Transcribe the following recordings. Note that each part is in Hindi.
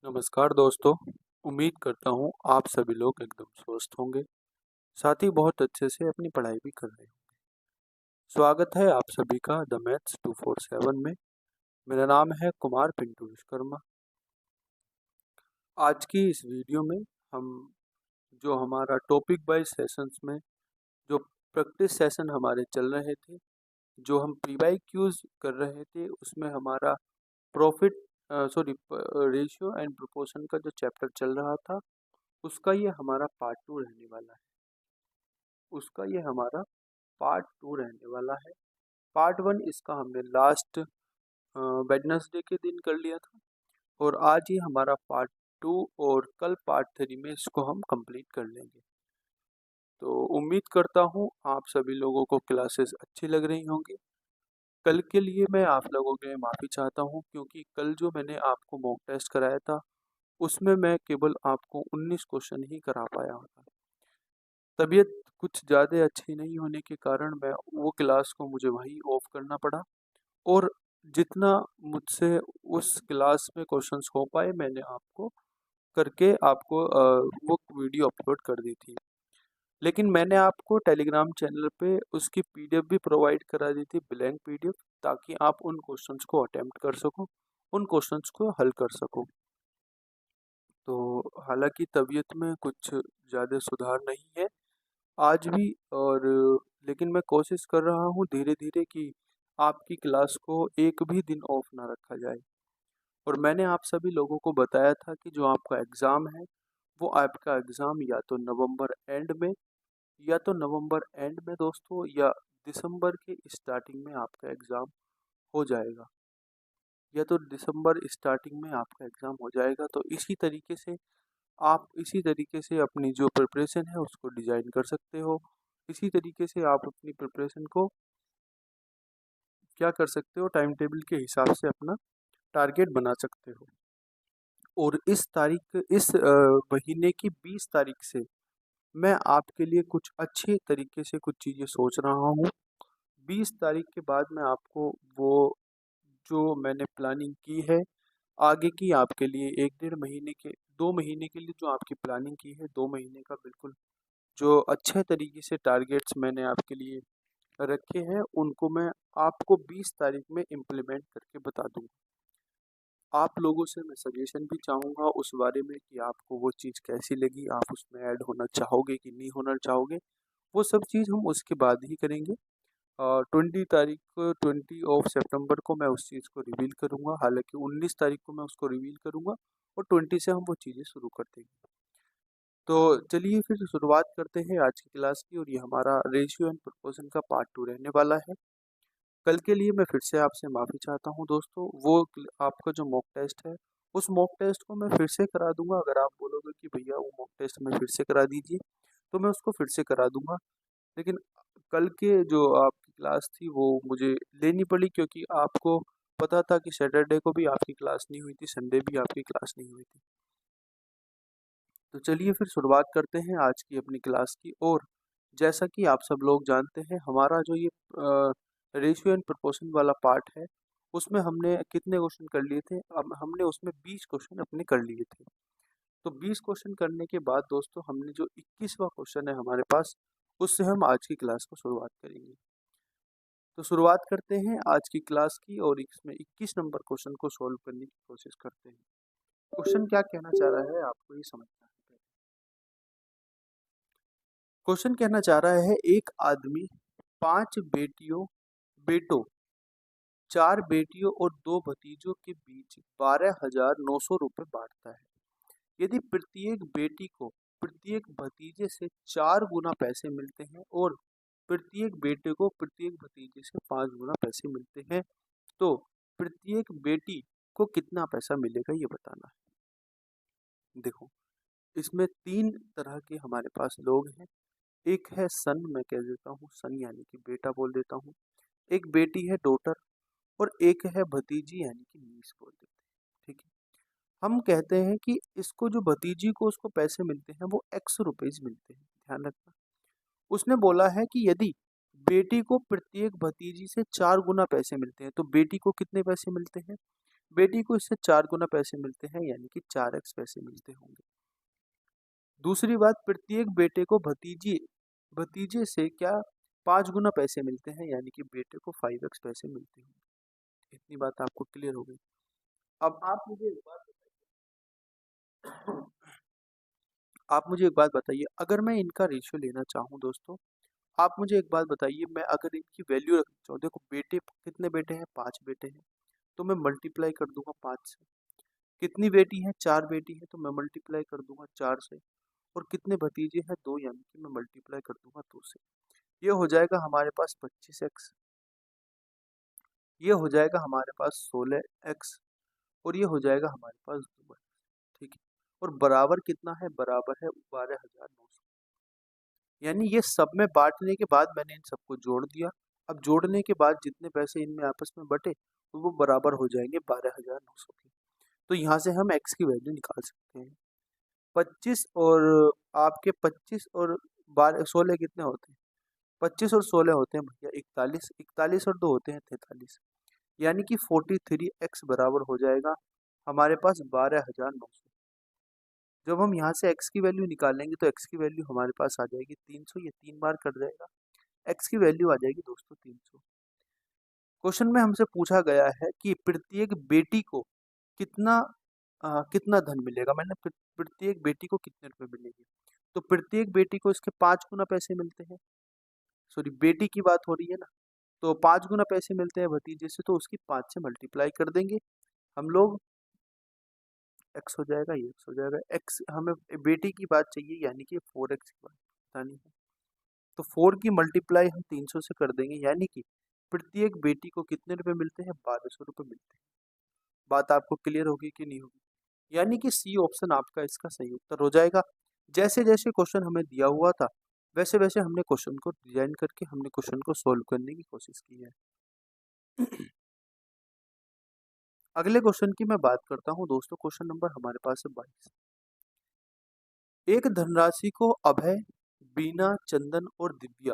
नमस्कार दोस्तों। उम्मीद करता हूँ आप सभी लोग एकदम स्वस्थ होंगे, साथ ही बहुत अच्छे से अपनी पढ़ाई भी कर रहे होंगे। स्वागत है आप सभी का द मैथ्स 247 में। मेरा नाम है कुमार पिंटू विश्वकर्मा। आज की इस वीडियो में हम जो हमारा टॉपिक वाइज सेशंस में जो प्रैक्टिस सेशन हमारे चल रहे थे, जो हम प्री क्यूज कर रहे थे, उसमें हमारा प्रॉफिट रेशियो एंड प्रोपोर्शन का जो चैप्टर चल रहा था, उसका ये हमारा पार्ट 2 रहने वाला है। उसका ये हमारा पार्ट 2 रहने वाला है। पार्ट 1 इसका हमने लास्ट वेडनेसडे के दिन कर लिया था, और आज ही हमारा पार्ट 2 और कल पार्ट 3 में इसको हम कंप्लीट कर लेंगे। तो उम्मीद करता हूँ आप सभी लोगों को क्लासेस अच्छी लग रही होंगी। कल के लिए मैं आप लोगों के माफ़ी चाहता हूँ, क्योंकि कल जो मैंने आपको मॉक टेस्ट कराया था, उसमें मैं केवल आपको 19 क्वेश्चन ही करा पाया था। तबीयत कुछ ज़्यादा अच्छी नहीं होने के कारण मैं वो क्लास को मुझे वहीं ऑफ करना पड़ा, और जितना मुझसे उस क्लास में क्वेश्चंस हो पाए मैंने आपको करके आपको वो वीडियो अपलोड कर दी थी। लेकिन मैंने आपको टेलीग्राम चैनल पे उसकी पीडीएफ भी प्रोवाइड करा दी थी, ब्लैंक पीडीएफ, ताकि आप उन क्वेश्चंस को अटेम्प्ट कर सको, उन क्वेश्चंस को हल कर सको। तो हालांकि तबीयत में कुछ ज़्यादा सुधार नहीं है आज भी, और लेकिन मैं कोशिश कर रहा हूँ धीरे धीरे कि आपकी क्लास को एक भी दिन ऑफ ना रखा जाए। और मैंने आप सभी लोगों को बताया था कि जो आपका एग्ज़ाम है, वो आपका एग्ज़ाम या तो नवंबर एंड में, या तो नवंबर एंड में दोस्तों, या दिसंबर के स्टार्टिंग में आपका एग्ज़ाम हो जाएगा, या तो दिसंबर स्टार्टिंग में आपका एग्ज़ाम हो जाएगा। तो इसी तरीके से आप इसी तरीके से अपनी जो प्रिपरेशन है उसको डिज़ाइन कर सकते हो। इसी तरीके से आप अपनी प्रिपरेशन को क्या कर सकते हो, टाइम टेबल के हिसाब से अपना टारगेट बना सकते हो। और इस महीने की 20 तारीख से मैं आपके लिए कुछ अच्छे तरीके से कुछ चीज़ें सोच रहा हूँ। 20 तारीख के बाद मैं आपको वो जो मैंने प्लानिंग की है आगे की आपके लिए 1 डेढ़ महीने के 2 महीने के लिए जो आपकी प्लानिंग की है, 2 महीने का बिल्कुल जो अच्छे तरीके से टारगेट्स मैंने आपके लिए रखे हैं, उनको मैं आपको 20 तारीख में इम्प्लीमेंट करके बता दूंगा। आप लोगों से मैं सजेशन भी चाहूँगा उस बारे में कि आपको वो चीज़ कैसी लगी, आप उसमें ऐड होना चाहोगे कि नहीं होना चाहोगे। वो सब चीज़ हम उसके बाद ही करेंगे। 20 ऑफ सितंबर को मैं उस चीज़ को रिवील करूँगा, हालांकि 19 तारीख को मैं उसको रिवील करूँगा, और 20 से हम वो चीज़ें शुरू कर देंगे। तो चलिए फिर शुरुआत करते हैं आज की क्लास की, और ये हमारा रेशियो एंड प्रोपोर्शन का पार्ट 2 रहने वाला है। कल के लिए मैं फिर से आपसे माफ़ी चाहता हूँ दोस्तों। आपका जो मॉक टेस्ट है, उस मॉक टेस्ट को मैं फिर से करा दूंगा। अगर आप बोलोगे कि भैया वो मॉक टेस्ट में फिर से करा दीजिए, तो मैं उसको फिर से करा दूंगा। लेकिन कल के जो आपकी क्लास थी वो मुझे लेनी पड़ी, क्योंकि आपको पता था कि सैटरडे को भी आपकी क्लास नहीं हुई थी, संडे भी आपकी क्लास नहीं हुई थी। तो चलिए फिर शुरुआत करते हैं आज की अपनी क्लास की। और जैसा कि आप सब लोग जानते हैं, हमारा जो ये रेशियो एंड प्रोपोर्शन वाला पार्ट है, उसमें हमने कितने क्वेश्चन कर लिए थे? अब हमने उसमें 20 क्वेश्चन अपने कर लिए थे। तो 20 क्वेश्चन करने के बाद दोस्तों, हमने जो 21वां क्वेश्चन है हमारे पास, उससे हम आज की क्लास को शुरुआत करेंगे। तो शुरुआत करते हैं आज की क्लास की, और इसमें 21 नंबर क्वेश्चन को सॉल्व करने की कोशिश करते हैं। क्वेश्चन क्या कहना चाह रहा है आपको ये समझना है। क्वेश्चन कहना चाह रहा है, एक आदमी 5 बेटों 4 बेटियों और 2 भतीजों के बीच 12,900 रुपये बांटता है। यदि प्रत्येक बेटी को प्रत्येक भतीजे से 4 गुना पैसे मिलते हैं, और प्रत्येक बेटे को प्रत्येक भतीजे से 5 गुना पैसे मिलते हैं, तो प्रत्येक बेटी को कितना पैसा मिलेगा ये बताना है। देखो, इसमें 3 तरह के हमारे पास लोग हैं। एक है सन, मैं कह देता हूँ सन यानी कि बेटा बोल देता हूँ। एक बेटी है डॉटर, और एक है भतीजी यानी कि नीस बोल देते हैं। ठीक है, हम कहते हैं कि इसको जो भतीजी को उसको पैसे मिलते हैं वो ₹X मिलते हैं। ध्यान रखना, उसने बोला है कि यदि बेटी को प्रत्येक भतीजी से 4 गुना पैसे मिलते हैं, तो बेटी को कितने पैसे मिलते हैं? बेटी को इससे 4 गुना पैसे मिलते हैं, यानी कि 4x पैसे मिलते होंगे। दूसरी बात, प्रत्येक बेटे को भतीजे से क्या 5 गुना पैसे मिलते हैं, यानी कि बेटे को 5x पैसे मिलते होंगे। इतनी बात आपको क्लियर हो गई। अब आप मुझे एक बात बताइए, अगर मैं इनका रेशियो लेना चाहूँ दोस्तों, आप मुझे एक बात बताइए, मैं अगर इनकी वैल्यू रखना चाहूँ, देखो बेटे कितने बेटे हैं, 5 बेटे हैं, तो मैं मल्टीप्लाई कर दूंगा 5 से। कितनी बेटी है, 4 बेटी है, तो मैं मल्टीप्लाई कर दूंगा 4 से। और कितने भतीजे हैं, 2, यानी कि मैं मल्टीप्लाई कर दूंगा 2 से। ये हो जाएगा हमारे पास 25x, ये हो जाएगा हमारे पास 16x, और ये हो जाएगा हमारे पास 2x। ठीक है, और बराबर कितना है, बराबर है 12,900। यानी ये सब में बांटने के बाद मैंने इन सबको जोड़ दिया। अब जोड़ने के बाद जितने पैसे इनमें आपस में बटे, तो वो बराबर हो जाएंगे 12,900 के। तो यहाँ से हम x की वैल्यू निकाल सकते हैं। 25 और आपके 25 और 12 16 कितने होते हैं, 25 और 16 होते हैं भैया 41, 41 और 2 होते हैं 43, यानी कि 43x बराबर हो जाएगा हमारे पास 12,900। जब हम यहाँ से x की वैल्यू निकालेंगे तो x की वैल्यू हमारे पास आ जाएगी 300, ये 3 बार कट जाएगा, x की वैल्यू आ जाएगी दोस्तों 300। क्वेश्चन में हमसे पूछा गया है कि प्रत्येक बेटी को कितना कितना धन मिलेगा, मैंने प्रत्येक बेटी को कितने रुपए मिलेंगे। तो प्रत्येक बेटी को इसके 5 गुना पैसे मिलते हैं, सॉरी बेटी की बात हो रही है ना, तो 5 गुना पैसे मिलते हैं भतीजे से, तो उसकी 5 से मल्टीप्लाई कर देंगे हम लोग, x हो जाएगा, ये x हो जाएगा। x हमें बेटी की बात चाहिए, यानी कि 4x की बात बतानी है, तो 4 की मल्टीप्लाई हम 300 से कर देंगे, यानी कि प्रत्येक बेटी को कितने रुपए मिलते हैं, 1200 रुपए मिलते हैं। बात आपको क्लियर होगी कि नहीं होगी, यानी कि सी ऑप्शन आपका इसका सही उत्तर हो जाएगा। जैसे जैसे क्वेश्चन हमें दिया हुआ था, वैसे वैसे हमने क्वेश्चन को डिजाइन करके हमने क्वेश्चन को सोल्व करने की कोशिश की है। अगले क्वेश्चन की मैं बात करता हूं दोस्तों, क्वेश्चन नंबर हमारे पास है 22। एक धनराशि को अभय, बीना, चंदन और दिव्या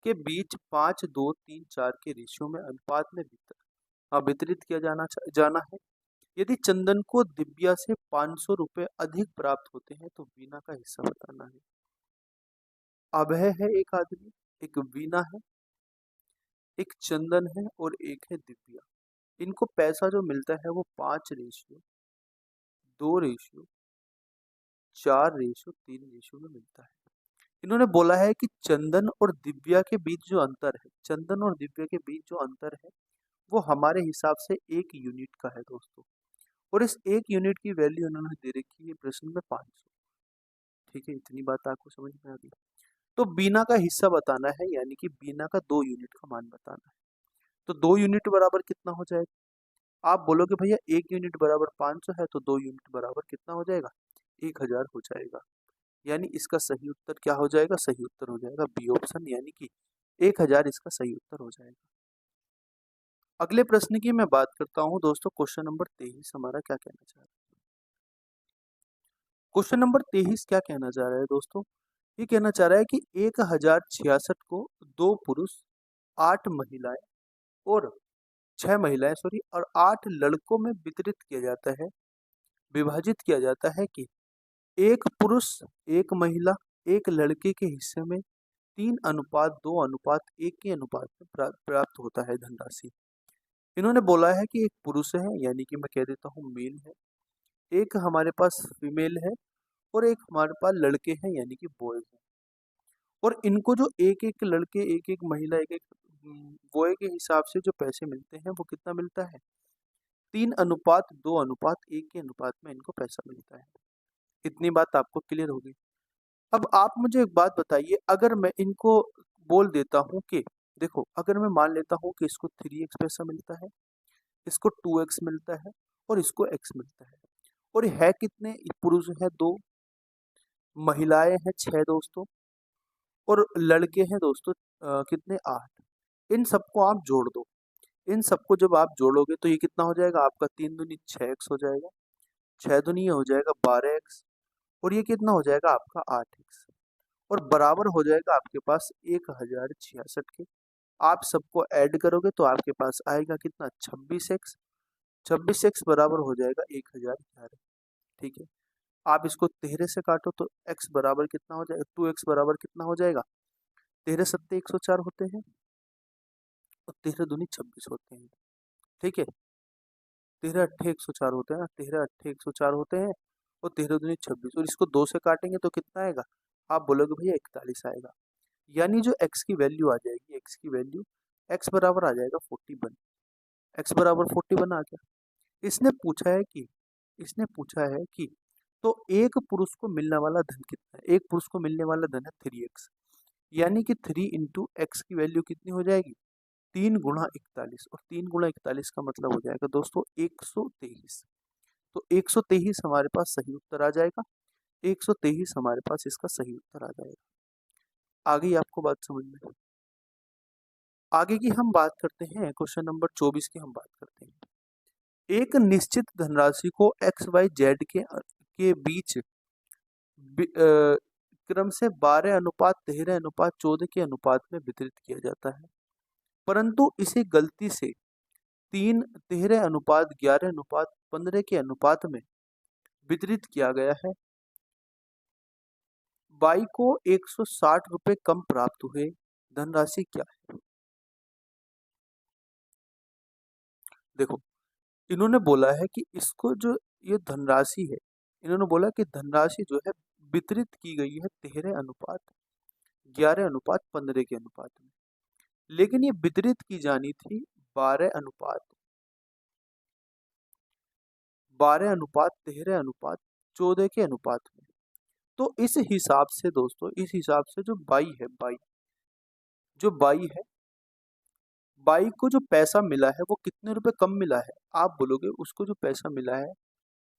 के बीच 5, 2, 3, 4 के रेशियो में अनुपात में वितरित किया जाना है। यदि चंदन को दिव्या से 500 रुपए अधिक प्राप्त होते हैं, तो बीना का हिस्सा बताना है। अभय है एक आदमी, एक बीना है, एक चंदन है और एक है दिव्या। इनको पैसा जो मिलता है वो 5 रेशियो, 2 रेशियो, 4 रेशियो, 3 रेशियो में मिलता है। इन्होंने बोला है कि चंदन और दिव्या के बीच जो अंतर है, चंदन और दिव्या के बीच जो अंतर है, वो हमारे हिसाब से 1 यूनिट का है दोस्तों। और इस 1 यूनिट की वैल्यू उन्होंने दे रखी है प्रश्न में 500। ठीक है, इतनी बात आपको समझ में आ गई। तो बीना का हिस्सा बताना है, यानी कि बीना का 2 यूनिट का मान बताना है। तो 2 यूनिट बराबर कितना हो जाएगा, आप बोलोगे भैया 1 यूनिट बराबर 500 है, तो 2 यूनिट बराबर कितना हो जाएगा, 1000 हो जाएगा। यानी इसका सही उत्तर क्या हो जाएगा, सही उत्तर हो जाएगा बी ऑप्शन, यानी कि 1000 इसका सही उत्तर हो जाएगा। अगले प्रश्न की मैं बात करता हूं दोस्तों, क्वेश्चन नंबर 23 हमारा क्या कहना चाह रहा है। क्वेश्चन नंबर 23 क्या कहना चाह रहा है दोस्तों, ये कहना चाह रहा है कि 1066 को 2 पुरुष, 8 महिलाएं और 6 महिलाएं सॉरी और 8 लड़कों में वितरित किया जाता है, विभाजित किया जाता है कि एक पुरुष, एक महिला, एक लड़के के हिस्से में 3:2:1 के अनुपात में प्राप्त होता है धनराशि। इन्होंने बोला है कि एक पुरुष है, यानी कि मैं कह देता हूँ मेल है, एक हमारे पास फीमेल है और एक हमारे पास लड़के हैं, यानी कि बॉयज हैं। और इनको जो एक एक लड़के, एक एक महिला, एक एक बॉय के हिसाब से जो पैसे मिलते हैं वो कितना मिलता है, 3:2:1 के अनुपात में इनको पैसा मिलता है। इतनी बात आपको क्लियर होगी। अब आप मुझे एक बात बताइए, अगर मैं इनको बोल देता हूँ कि देखो, अगर मैं मान लेता हूँ कि इसको 3x पैसा मिलता है, इसको 2x मिलता है और इसको x मिलता है, और है कितने, पुरुष है 2, महिलाएं हैं 6 दोस्तों, और लड़के हैं दोस्तों कितने, 8। इन सबको आप जोड़ दो, इन सबको जब आप जोड़ोगे तो ये कितना हो जाएगा आपका, 3 दूनी 6x हो जाएगा, 6 दूनी ये हो जाएगा 12x, और ये कितना हो जाएगा आपका 8x, और बराबर हो जाएगा आपके पास 1066 के। आप सबको ऐड करोगे तो आपके पास आएगा कितना, 26x, 26x बराबर हो जाएगा 1011। ठीक है, आप इसको 13 से काटो तो x बराबर कितना हो जाएगा, 2x बराबर कितना हो जाएगा, 13 सत्ते 104 होते हैं और 13 दूनी 26 होते हैं। ठीक है, 13 अट्ठे 104 होते हैं ना, 13 अट्ठे 104 होते हैं और 13 दूनी 26, और इसको 2 से काटेंगे तो कितना आएगा, आप बोलोगे भैया 41 आएगा। यानी जो x की वैल्यू आ जाएगी, x की वैल्यू x बराबर आ जाएगा 41, x बराबर 41 आ गया। इसने पूछा है कि इसने पूछा है कि तो एक पुरुष को मिलने वाला धन कितना है, एक पुरुष को मिलने वाला धन है 3x, यानी कि 3 इंटू एक्स की वैल्यू कितनी हो जाएगी, 3 गुणा 41, और 3 गुणा 41 का मतलब हो जाएगा दोस्तों 123। तो 123 हमारे पास सही उत्तर आ जाएगा, 123 हमारे पास इसका सही उत्तर आ जाएगा। आगे आपको बात समझ में, आगे की हम बात करते हैं, क्वेश्चन नंबर 24 की हम बात करते हैं। एक निश्चित धनराशि को एक्स वाई जेड के बीच क्रम से 12:13:14 के अनुपात में वितरित किया जाता है, परंतु इसे गलती से 3:13:11:15 के अनुपात में वितरित किया गया है। बाई को 160 रुपए कम प्राप्त हुए, धनराशि क्या है। देखो, इन्होंने बोला है कि इसको जो ये धनराशि है, इन्होंने बोला कि धनराशि जो है वितरित की गई है 13:11:15 के अनुपात में, लेकिन ये वितरित की जानी थी 12:13:14 के अनुपात में। तो इस हिसाब से दोस्तों, इस हिसाब से जो बाई है, बाई को जो पैसा मिला है वो कितने रुपए कम मिला है, आप बोलोगे उसको जो पैसा मिला है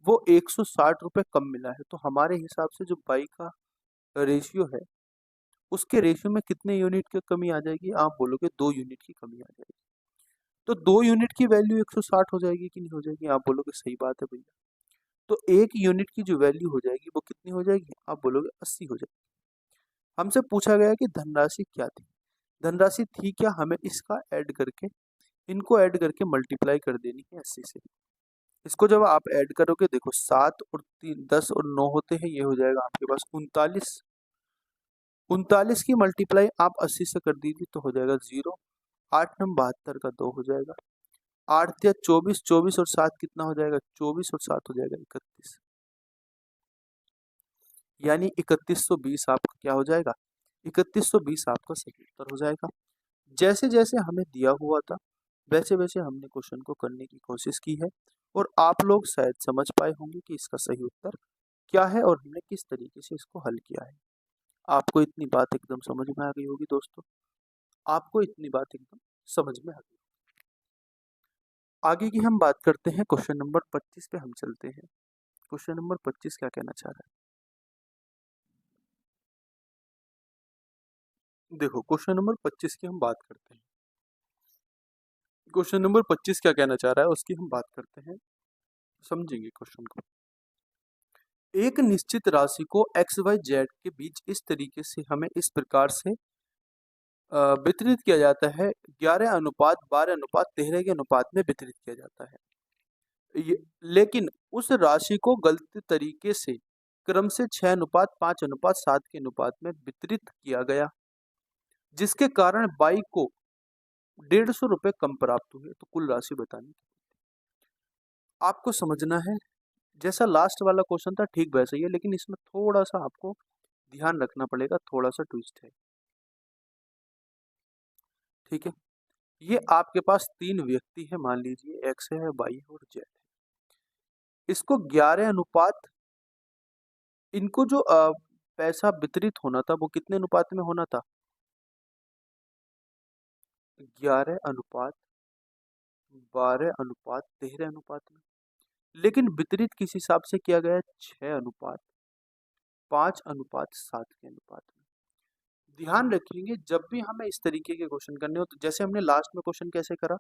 वो 160 रुपए कम मिला है। तो हमारे हिसाब से जो बाई का रेशियो है, उसके रेशियो में कितने यूनिट की कमी आ जाएगी, आप बोलोगे 2 यूनिट की कमी आ जाएगी। तो 2 यूनिट की वैल्यू 160 हो जाएगी कि नहीं हो जाएगी, आप बोलोगे सही बात है भैया। तो 1 यूनिट की जो वैल्यू हो जाएगी वो कितनी हो जाएगी, आप बोलोगे 80 हो जाएगी। हमसे पूछा गया कि धनराशि क्या थी, धनराशि थी क्या, हमें इसका ऐड करके, इनको ऐड करके मल्टीप्लाई कर देनी है 80 से। इसको जब आप ऐड करोगे, देखो 7 और 3 10 और 9 होते हैं, ये हो जाएगा आपके पास 39। 39 की मल्टीप्लाई आप 80 से कर दीजिए तो हो जाएगा 0। 8 नम 72 का 2 हो जाएगा, 8 या 24, 24 और 7 कितना हो जाएगा, 24 और 7 हो जाएगा 31, यानी 3120 आपका क्या हो जाएगा, 3120 आपका सही उत्तर हो जाएगा। जैसे जैसे हमें दिया हुआ था वैसे वैसे हमने क्वेश्चन को करने की कोशिश की है, और आप लोग शायद समझ पाए होंगे कि इसका सही उत्तर क्या है और हमने किस तरीके से इसको हल किया है। आपको इतनी बात एकदम समझ में आ गई होगी दोस्तों, आपको इतनी बात एकदम समझ में आ गई। आगे की हम बात करते हैं, क्वेश्चन नंबर 25 पे हम चलते हैं। क्वेश्चन नंबर 25 क्या कहना चाह रहा है, देखो क्वेश्चन नंबर 25 की हम बात करते हैं। क्वेश्चन नंबर 25 क्या कहना चाह रहा है उसकी हम बात करते हैं, समझेंगे क्वेश्चन को। एक निश्चित राशि को एक्स वाई जेड के बीच इस तरीके से हमें इस प्रकार से वितरित किया जाता है, 11:12:13 के अनुपात में वितरित किया जाता है। लेकिन उस राशि को गलत तरीके से क्रम से 6:5:7 के अनुपात में वितरित किया गया, जिसके कारण बाई को 150 रुपए कम प्राप्त हुए। तो कुल राशि बतानी आपको समझना है। जैसा लास्ट वाला क्वेश्चन था ठीक वैसा ही है, लेकिन इसमें थोड़ा सा आपको ध्यान रखना पड़ेगा, थोड़ा सा ट्विस्ट है। ठीक है, ये आपके पास 3 व्यक्ति है, मान लीजिए एक्स है, वाई है और जेड है। इसको 11 अनुपात, इनको जो पैसा वितरित होना था वो कितने अनुपात में होना था, 11:12:13 अनुपात में। लेकिन वितरित किस हिसाब से किया गया है, 6:5:7 के अनुपात में। ध्यान रखिएगा जब भी हमें इस तरीके के क्वेश्चन करने हो, तो जैसे हमने लास्ट में क्वेश्चन कैसे करा,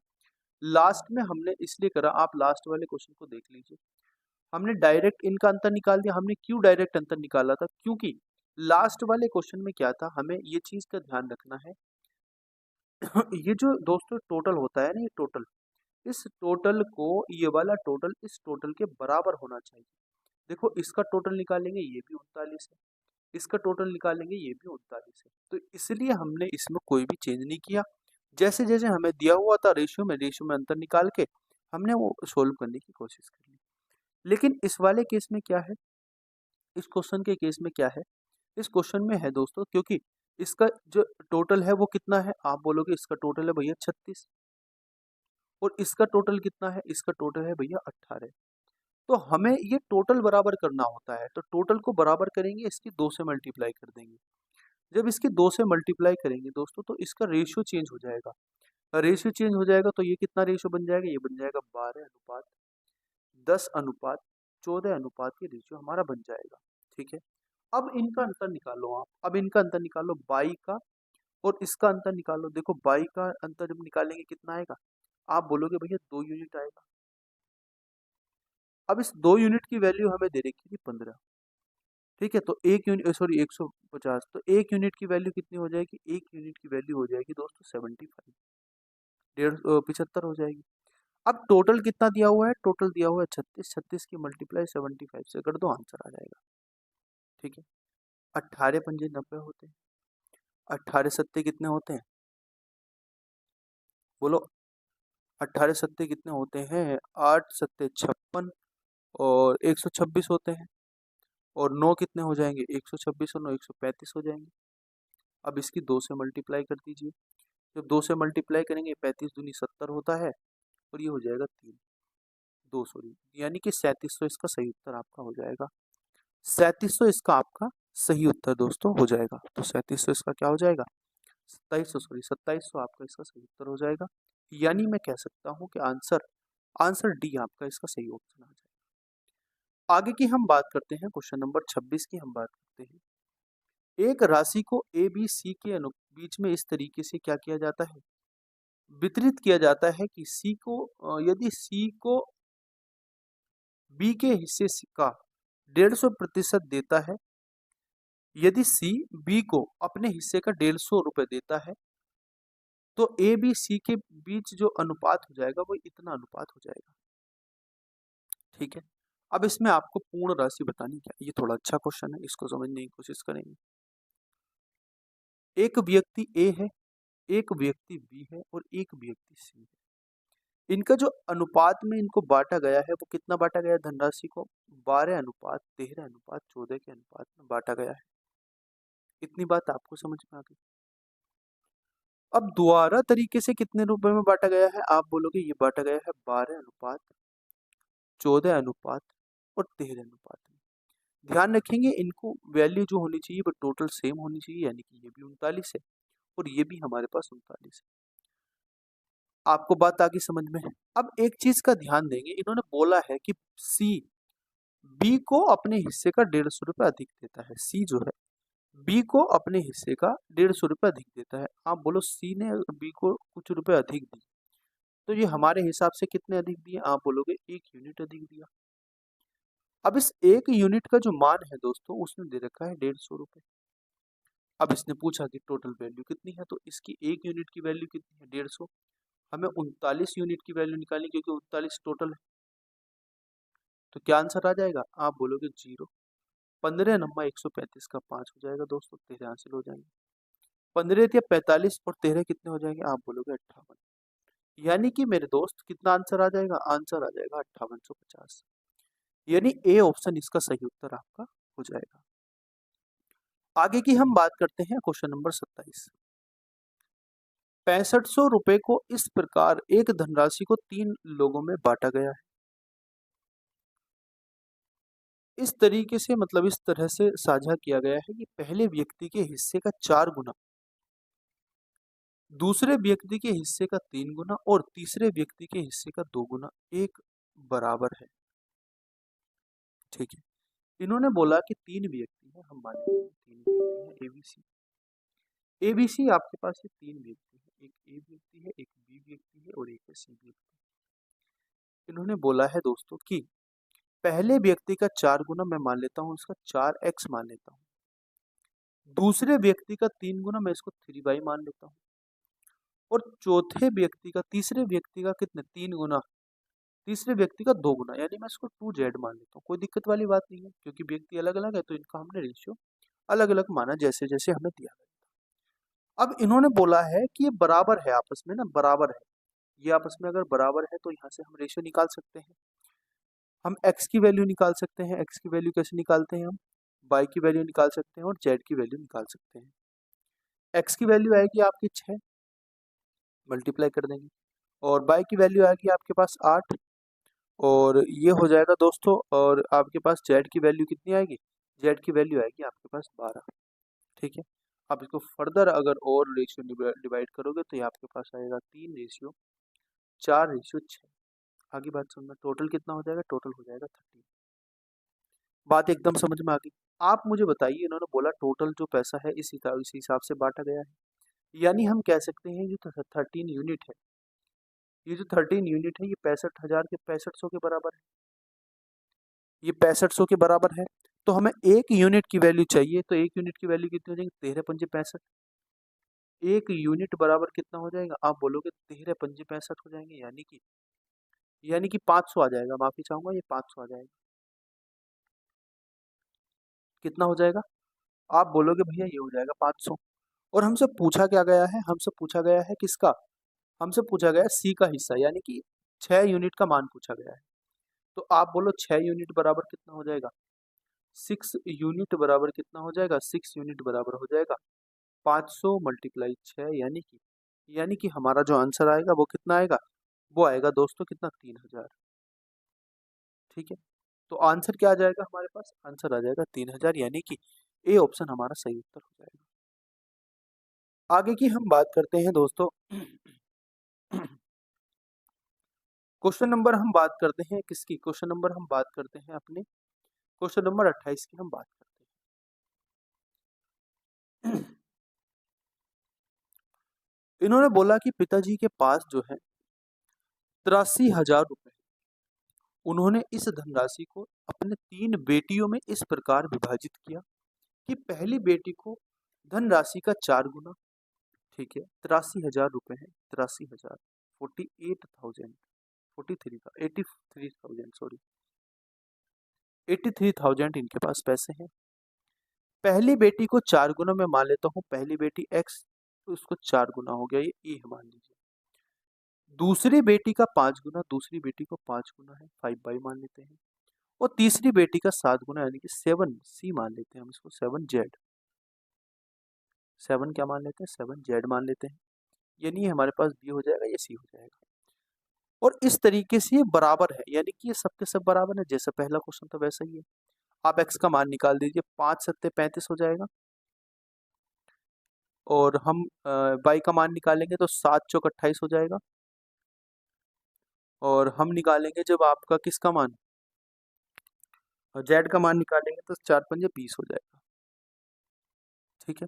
लास्ट में हमने इसलिए करा, आप लास्ट वाले क्वेश्चन को देख लीजिए, हमने डायरेक्ट इनका अंतर निकाल दिया। हमने क्यों डायरेक्ट अंतर निकाला था, क्योंकि लास्ट वाले क्वेश्चन में क्या था, हमें ये चीज का ध्यान रखना है ये जो दोस्तों टोटल होता है ना, ये टोटल इस टोटल को, ये वाला टोटल इस टोटल के बराबर होना चाहिए। देखो इसका टोटल निकालेंगे ये भी 39 है, इसका टोटल निकालेंगे ये भी 39 है। तो इसलिए हमने इसमें कोई भी चेंज नहीं किया। जैसे जैसे हमें दिया हुआ था रेशियो में अंतर निकाल के हमने वो सोल्व करने की कोशिश करी। लेकिन इस वाले केस में क्या है, इस क्वेश्चन के केस में क्या है, इस क्वेश्चन में है दोस्तों, क्योंकि इसका जो टोटल है वो कितना है, आप बोलोगे इसका टोटल है भैया 36 और इसका टोटल कितना है, इसका टोटल है भैया 18। तो हमें ये टोटल बराबर करना होता है, तो टोटल को बराबर करेंगे, इसकी 2 से मल्टीप्लाई कर देंगे। जब इसकी 2 से मल्टीप्लाई करेंगे दोस्तों तो इसका रेशियो चेंज हो जाएगा। रेशियो चेंज हो जाएगा तो ये कितना रेशियो बन जाएगा, ये बन जाएगा 12:10:14 के रेशियो हमारा बन जाएगा। ठीक है, अब इनका अंतर निकालो आप, अब इनका अंतर निकालो 22 का और इसका अंतर निकालो। देखो 22 का अंतर जब निकालेंगे कितना आएगा, आप बोलोगे भैया 2 यूनिट आएगा। अब इस 2 यूनिट की वैल्यू हमें दे रखी थी 15। ठीक है, तो 1 यूनिट, सॉरी 150, तो 1 यूनिट की वैल्यू कितनी हो जाएगी, 1 यूनिट की वैल्यू हो जाएगी दोस्तों 75, 75 हो जाएगी। अब टोटल कितना दिया हुआ है, टोटल दिया हुआ है 36, 36 की मल्टीप्लाई 75 से कर दो, आंसर आ जाएगा। ठीक है, 18 पंजे 90 होते हैं, 18 सत्ते कितने होते हैं, बोलो 18 सत्ते कितने होते हैं, 8 सत्ते 56 और 126 होते हैं, और 9 कितने हो जाएंगे, 126 और 9 135 हो जाएंगे। अब इसकी 2 से मल्टीप्लाई कर दीजिए, जब 2 से मल्टीप्लाई करेंगे 35 दूनी 70 होता है और ये हो जाएगा 2 सॉरी, यानी कि 3700 इसका सही उत्तर आपका हो जाएगा। 3700 इसका आपका सही उत्तर दोस्तों हो जाएगा। तो 3700 इसका क्या हो जाएगा, 2700 आपका इसका सही उत्तर हो जाएगा। यानी मैं कह सकता हूँ कि आंसर आंसर डी आपका इसका सही ऑप्शन आ जाएगा। आगे की हम बात करते हैं, क्वेश्चन नंबर 26 की हम बात करते हैं। एक राशि को ए बी सी के बीच में इस तरीके से क्या किया जाता है, वितरित किया जाता है कि सी को यदि सी को बी के हिस्से का 150% देता है, यदि सी बी को अपने हिस्से का 150 रुपए देता है, तो ए बी सी के बीच जो अनुपात हो जाएगा वो इतना अनुपात हो जाएगा। ठीक है, अब इसमें आपको पूर्ण राशि बतानी क्या, ये थोड़ा अच्छा क्वेश्चन है, इसको समझने की कोशिश करेंगे। एक व्यक्ति ए है, एक व्यक्ति बी है और एक व्यक्ति सी है। इनका जो अनुपात में इनको बांटा गया है वो कितना बांटा गया है, धनराशि को 12:13:14 के अनुपात में बांटा गया है। इतनी बात आपको समझ में आ गई। अब दोबारा तरीके से कितने रुपए में बांटा गया है, आप बोलोगे ये बांटा गया है 12:14 और 13 में। ध्यान रखेंगे इनको वैल्यू जो होनी चाहिए वो टोटल सेम होनी चाहिए, यानी कि ये भी 39 है और ये भी हमारे पास 39 है। आपको बात आगे समझ में है। अब एक चीज का ध्यान देंगे, इन्होंने बोला है कि सी बी को अपने हिस्से का 150 रुपये अधिक देता है। सी जो है बी को अपने हिस्से का 150 रुपये अधिक देता है। आप बोलो सी ने बी को कुछ रुपए अधिक दिए, तो ये हमारे हिसाब से कितने अधिक दिए, आप बोलोगे 1 यूनिट अधिक दिया। अब इस 1 यूनिट का जो मान है दोस्तों उसने दे रखा है 150 रुपये। अब इसने पूछा कि टोटल वैल्यू कितनी है, तो इसकी 1 यूनिट की वैल्यू कितनी है, 150। हमें 39 यूनिट की वैल्यू निकालनी, क्योंकि 39 टोटल है। तो क्या आंसर आ जाएगा, आप बोलोगे 0। 15 नम्मा 135 का 5 हो जाएगा दोस्तों, 13 हासिल हो जाएंगे। 15 या 45 और 13 कितने हो जाएंगे, आप बोलोगे 58। यानी कि मेरे दोस्त कितना आंसर आ जाएगा, आंसर आ जाएगा 5850। यानी ए ऑप्शन इसका सही उत्तर आपका हो जाएगा। आगे की हम बात करते हैं, क्वेश्चन नंबर 27। 6500 रुपए को इस प्रकार एक धनराशि को 3 लोगों में बांटा गया है। इस तरीके से, मतलब इस तरह से साझा किया गया है कि पहले व्यक्ति के हिस्से का 4 गुना, दूसरे व्यक्ति के हिस्से का 3 गुना और तीसरे व्यक्ति के हिस्से का 2 गुना एक बराबर है। ठीक है, इन्होंने बोला कि 3 व्यक्ति है, हम मान लेते हैं 3 व्यक्ति है एबीसी। एबीसी आपके पास ये 3 व्यक्ति है, एक ए व्यक्ति है, एक बी व्यक्ति है और एक है सी व्यक्ति। इन्होंने बोला है दोस्तों कि पहले व्यक्ति का 4 गुना मैं मान लेता हूँ, इसका 4x मान लेता हूँ। दूसरे व्यक्ति का 3 गुना मैं इसको 3y मान लेता हूँ। और चौथे व्यक्ति का, तीसरे व्यक्ति का कितने, 3 गुना, तीसरे व्यक्ति का 2 गुना, यानी मैं इसको 2z मान लेता हूँ। कोई दिक्कत वाली बात नहीं है, क्योंकि व्यक्ति अलग अलग है तो इनका हमने रेशियो अलग अलग माना, जैसे जैसे हमें दिया गया। अब इन्होंने बोला है कि ये बराबर है, आपस में ना बराबर है, ये आपस में अगर बराबर है तो यहाँ से हम रेशियो निकाल सकते हैं। हम x की वैल्यू निकाल सकते हैं। x की वैल्यू कैसे निकालते हैं हम, y की वैल्यू निकाल सकते हैं और z की वैल्यू निकाल सकते हैं। x की वैल्यू आएगी आपकी 6, मल्टीप्लाई कर देंगे, और y की वैल्यू आएगी आपके पास 8, और ये हो जाएगा दोस्तों। और आपके पास z की वैल्यू कितनी आएगी, z की वैल्यू आएगी आपके पास 12। ठीक है, आप इसको फर्दर अगर और रेशियो डिवाइड करोगे तो ये आपके पास आएगा 3:4:6। आगे बात समझ में, टोटल कितना हो जाएगा, टोटल हो जाएगा 13। बात एकदम समझ में आ गई। आप मुझे बताइए, इन्होंने बोला टोटल जो पैसा है इस हिसाब से बांटा गया है, यानी हम कह सकते हैं ये तो 13 यूनिट है, ये जो 13 यूनिट है ये 65,000 के 6500 के बराबर है, ये 6500 के बराबर है। तो हमें एक यूनिट की वैल्यू चाहिए, तो एक यूनिट की वैल्यू कितनी हो जाएगी, 13×5 = 65। एक यूनिट बराबर कितना हो जाएगा, आप बोलोगे 13×5 = 65 हो जाएंगे, यानी कि 500 आ जाएगा, माफी चाहूंगा, ये 500 आ जाएगा। कितना हो जाएगा, आप बोलोगे भैया ये हो जाएगा 500। और हमसे पूछा क्या गया है, हमसे पूछा गया है किसका, हमसे पूछा गया है सी का हिस्सा, यानी कि 6 यूनिट का मान पूछा गया है। तो आप बोलो 6 यूनिट बराबर कितना हो जाएगा, 6 यूनिट बराबर कितना हो जाएगा, 6 यूनिट बराबर हो जाएगा 500 × 6, यानी कि हमारा जो आंसर आएगा वो कितना आएगा, वो आएगा दोस्तों कितना, 3000। ठीक है, तो आंसर क्या आ जाएगा हमारे पास, आंसर आ जाएगा 3000, यानी कि ए ऑप्शन हमारा सही उत्तर हो जाएगा। आगे की हम बात करते हैं दोस्तों, क्वेश्चन नंबर हम बात करते हैं किसकी, क्वेश्चन नंबर हम बात करते हैं अपने क्वेश्चन नंबर 28 की हम बात करते हैं। इन्होंने बोला कि पिताजी के पास जो है 83,000 रुपए, उन्होंने इस धनराशि को अपने 3 बेटियों में इस प्रकार विभाजित किया कि पहली बेटी को धनराशि का 4 गुना, ठीक है, 83,000 रुपए है, 83,000, 48,000, 43 था, 83,000, सॉरी, 83,000 इनके पास पैसे हैं। पहली बेटी को 4 गुना में मान लेता हूँ, पहली बेटी x, तो उसको 4 गुना हो गया, ये ए मान लीजिए। दूसरी बेटी का 5 गुना, दूसरी बेटी को 5 गुना है, 5/, मान लेते हैं। और तीसरी बेटी का 7 गुना, यानी कि 7 सी मान लेते हैं हम इसको, 7z, 7 क्या मान लेते हैं, 7z मान लेते हैं, यानी ये हमारे पास बी हो जाएगा, ये सी हो जाएगा। और इस तरीके से ये बराबर है, यानी कि ये सब के सब बराबर है, जैसा पहला क्वेश्चन था वैसा ही है। आप x का मान निकाल दीजिए, 5×7 = 35 हो जाएगा, और हम y का मान निकालेंगे तो 7×4 = 28 हो जाएगा, और हम निकालेंगे जब आपका किसका मान, z का मान निकालेंगे तो 4×5 = 20 हो जाएगा। ठीक है,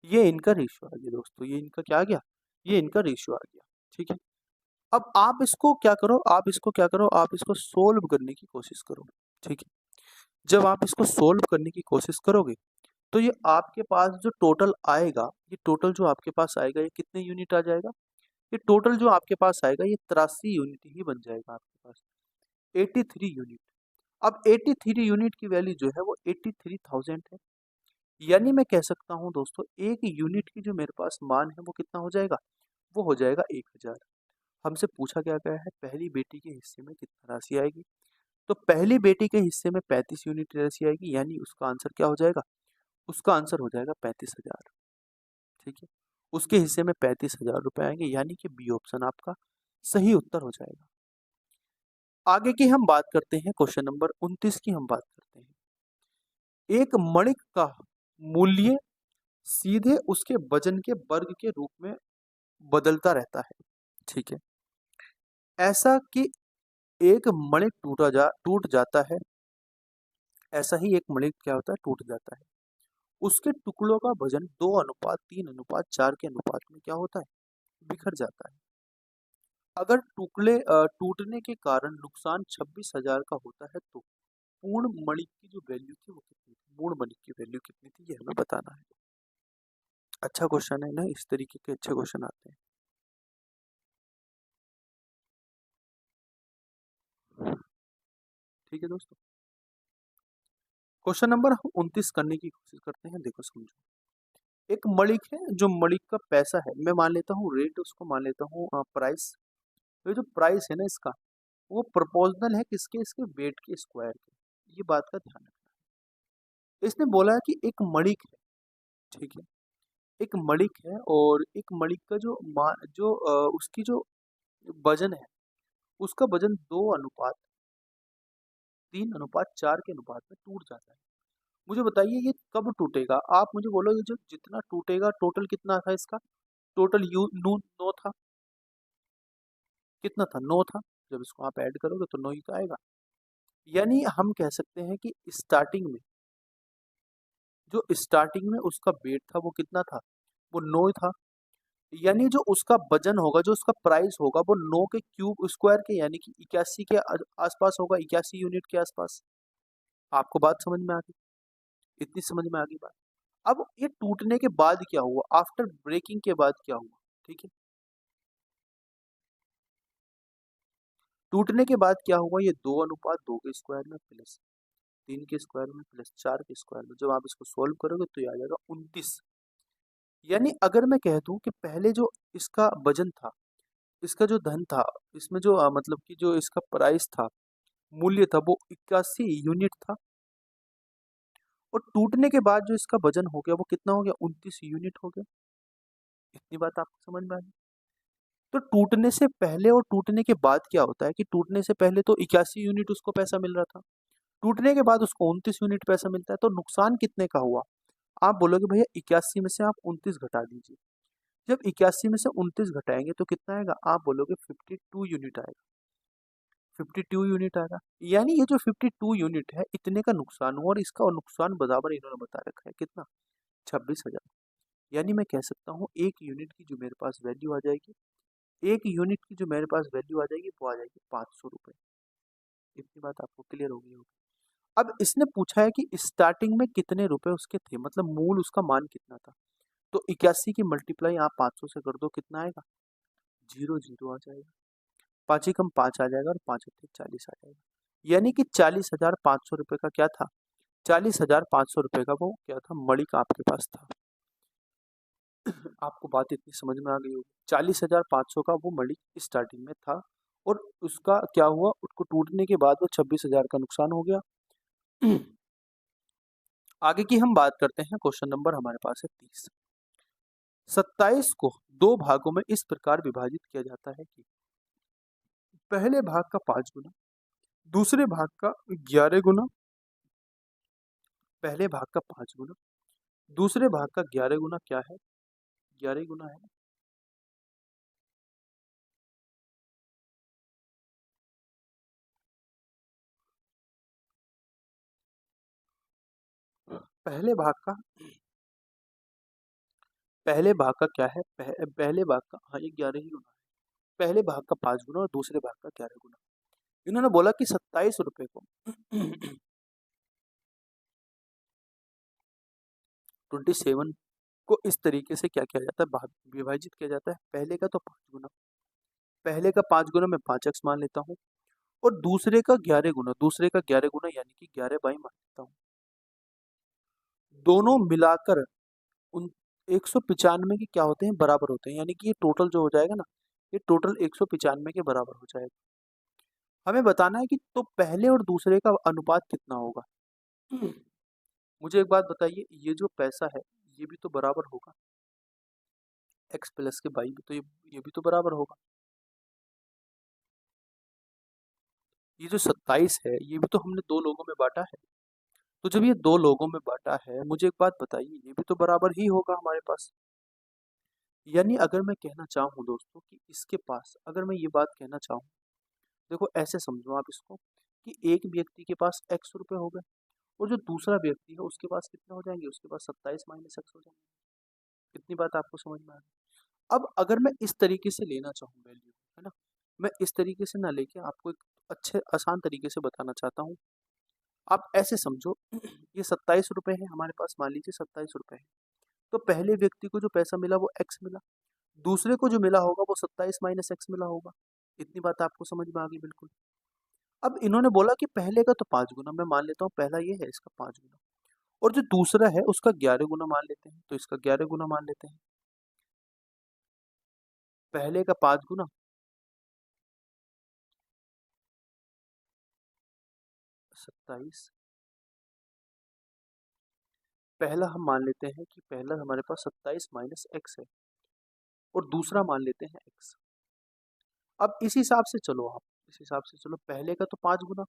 ये इनका रेशियो आ गया दोस्तों, ये इनका क्या आ गया, ये इनका रेशियो आ गया। ठीक है, अब आप इसको क्या करो, आप इसको सोल्व करने की कोशिश करो। ठीक है, जब आप इसको सोल्व करने की कोशिश करोगे तो ये आपके पास जो टोटल आएगा, ये टोटल जो आपके पास आएगा, ये कितने यूनिट आ जाएगा, ये टोटल जो आपके पास आएगा ये 83 यूनिट ही बन जाएगा आपके पास, 83 यूनिट। अब 83 यूनिट की वैल्यू जो है वो 83,000 है, यानी मैं कह सकता हूँ दोस्तों एक यूनिट की जो मेरे पास मान है वो कितना हो जाएगा, वो हो जाएगा 1000। हमसे पूछा क्या गया है, पहली बेटी के हिस्से में कितना राशि आएगी, तो पहली बेटी के हिस्से में 35 यूनिट राशि आएगी, यानी उसका आंसर क्या हो जाएगा, उसका आंसर हो जाएगा 35,000। ठीक है, उसके हिस्से में 35,000 रुपए आएंगे, यानी कि बी ऑप्शन आपका सही उत्तर हो जाएगा। आगे की हम बात करते हैं, क्वेश्चन नंबर 29 की हम बात करते हैं। एक मणिक का मूल्य सीधे उसके वजन के वर्ग के रूप में बदलता रहता है। ठीक है, ऐसा कि एक मणिक टूट जाता है, ऐसा ही एक मणिक क्या होता है, टूट जाता है, उसके टुकड़ों का वजन 2:3:4 के अनुपात में क्या होता है, बिखर जाता है। अगर टूटने के कारण नुकसान 26,000 का होता है तो पूर्ण मणिक की जो वैल्यू थी वो कितनी थी, पूर्ण मणिक की वैल्यू कितनी थी, ये हमें बताना है। अच्छा क्वेश्चन है ना, इस तरीके के अच्छे क्वेश्चन आते हैं। ठीक है दोस्तों, क्वेश्चन नंबर हम 29 करने की कोशिश करते हैं। देखो समझो, एक मलिक है, जो मलिक का पैसा है, मैं मान लेता हूँ रेट, उसको मान लेता हूँ प्राइस। ये जो प्राइस है ना इसका, वो प्रोपोर्शनल है किसके, इसके वेट के स्क्वायर के। ये बात का ध्यान रखना है। इसने बोला है कि एक मलिक है, ठीक है, एक मलिक है, और एक मलिक का उसकी जो वजन है, उसका वजन 2:3:4 के अनुपात में टूट जाता है। मुझे बताइए ये कब टूटेगा। आप मुझे बोलो, ये जो जितना टूटेगा, टोटल कितना था इसका, टोटल यू नू 9 था, कितना था, 9 था। जब इसको आप ऐड करोगे तो 9 ही तो आएगा। यानी हम कह सकते हैं कि स्टार्टिंग में उसका वेट था वो कितना था, वो 9 था। यानी जो उसका वजन होगा, जो उसका प्राइस होगा, वो 9 के क्यूब स्क्वायर के, यानी कि 81 के आसपास होगा, 81 यूनिट के आसपास। आपको बात समझ में आ गई, इतनी समझ में आ गई बात। अब ये टूटने के बाद क्या हुआ, आफ्टर ब्रेकिंग के बाद क्या हुआ, ठीक है, टूटने के बाद क्या हुआ, ये 2:2 के स्क्वायर में प्लस 3 के स्क्वायर में प्लस 4 के स्क्वायर में, जब आप इसको सोल्व करोगे तो ये आ जाएगा 29। यानी अगर मैं कह दूं कि पहले जो इसका वजन था, इसका जो धन था, इसमें जो मतलब कि जो इसका प्राइस था, मूल्य था, वो 81 यूनिट था, और टूटने के बाद जो इसका वजन हो गया वो कितना हो गया, 29 यूनिट हो गया। इतनी बात आपको समझ में आ गई। तो टूटने से पहले और टूटने के बाद क्या होता है कि टूटने से पहले तो 81 यूनिट उसको पैसा मिल रहा था, टूटने के बाद उसको 29 यूनिट पैसा मिलता है, तो नुकसान कितने का हुआ। आप बोलोगे भैया 81 में से आप 29 घटा दीजिए। जब 81 में से 29 घटाएंगे तो कितना आएगा, आप बोलोगे 52 यूनिट आएगा, 52 यूनिट आएगा। यानी ये जो 52 यूनिट है, इतने का नुकसान हुआ, और इसका नुकसान बराबर इन्होंने बता रखा है कितना, 26,000। यानी मैं कह सकता हूँ एक यूनिट की जो मेरे पास वैल्यू आ जाएगी, एक यूनिट की जो मेरे पास वैल्यू आ जाएगी, वो आ जाएगी 500 रुपये। इतनी बात आपको क्लियर हो गई होगी। अब इसने पूछा है कि स्टार्टिंग में कितने रुपए उसके थे, मतलब मूल उसका मान कितना था। तो 81 की मल्टीप्लाई आप 500 से कर दो, कितना आएगा, 0 0 आ जाएगा, 5 ही कम 5 आ जाएगा, और 5 40 आ जाएगा। यानी कि 40,500 रुपये का क्या था, 40,500 रुपये का वो क्या था, मणि का आपके पास था। आपको बात इतनी समझ में आ गई होगी। 40,500 का वो मणि स्टार्टिंग में था, और उसका क्या हुआ, उसको टूटने के बाद वो 26,000 का नुकसान हो गया। आगे की हम बात करते हैं, क्वेश्चन नंबर हमारे पास है 30। 27 को 2 भागों में इस प्रकार विभाजित किया जाता है कि पहले भाग का 5 गुना, दूसरे भाग का 11 गुना, पहले भाग का 5 गुना, दूसरे भाग का 11 गुना क्या है, 11 गुना है। पहले भाग का पहले भाग का क्या है, पहले भाग का, हाँ ये 11 ही गुना है। पहले भाग का 5 गुना और दूसरे भाग का 11 गुना। इन्होंने बोला कि 27 रुपए को 27 को इस तरीके से क्या किया जाता है, विभाजित किया जाता है। पहले का तो 5 गुना, पहले का 5 गुना मैं 5x मान लेता हूँ, और दूसरे का 11 गुना, दूसरे का 11 गुना यानी कि 11/, मान लेता हूँ। दोनों मिलाकर उन 195 के क्या होते हैं, बराबर होते हैं। यानी कि ये टोटल जो हो जाएगा ना, ये टोटल 195 के बराबर हो जाएगा। हमें बताना है कि तो पहले और दूसरे का अनुपात कितना होगा। मुझे एक बात बताइए, ये जो पैसा है ये भी तो बराबर होगा, x प्लस के बाई भी तो ये भी तो बराबर होगा। ये जो 27 है ये भी तो हमने 2 लोगों में बांटा है। तो जब ये 2 लोगों में बांटा है, मुझे एक बात बताइए, ये भी तो बराबर ही होगा हमारे पास। यानी अगर मैं कहना चाहूँ दोस्तों कि इसके पास, अगर मैं ये बात कहना चाहूँ, देखो ऐसे समझो आप इसको, कि एक व्यक्ति के पास x रुपए हो गए, और जो दूसरा व्यक्ति है उसके पास कितने हो जाएंगे, उसके पास 27 माइनस x हो जाएंगे। इतनी बात आपको समझ में आ गई। अब अगर मैं इस तरीके से लेना चाहूँ वैल्यू, है ना, मैं इस तरीके से ना लेके आपको एक अच्छे आसान तरीके से बताना चाहता हूँ। आप ऐसे समझो, ये 27 रुपए है हमारे पास, मान लीजिए 27 रुपए है। तो पहले व्यक्ति को जो पैसा मिला वो x मिला, दूसरे को जो मिला होगा वो 27 माइनस x मिला होगा। इतनी बात आपको समझ में आ गई बिल्कुल। अब इन्होंने बोला कि पहले का तो 5 गुना, मैं मान लेता हूँ पहला ये है इसका 5 गुना, और जो दूसरा है उसका 11 गुना मान लेते हैं, तो इसका 11 गुना मान लेते हैं। पहले का 5 गुना 27, पहला हम मान लेते हैं कि पहला हमारे पास 27 माइनस एक्स है, और दूसरा मान लेते हैं एक्स। अब इस हिसाब से चलो, आप इस हिसाब से चलो, पहले का तो 5 गुना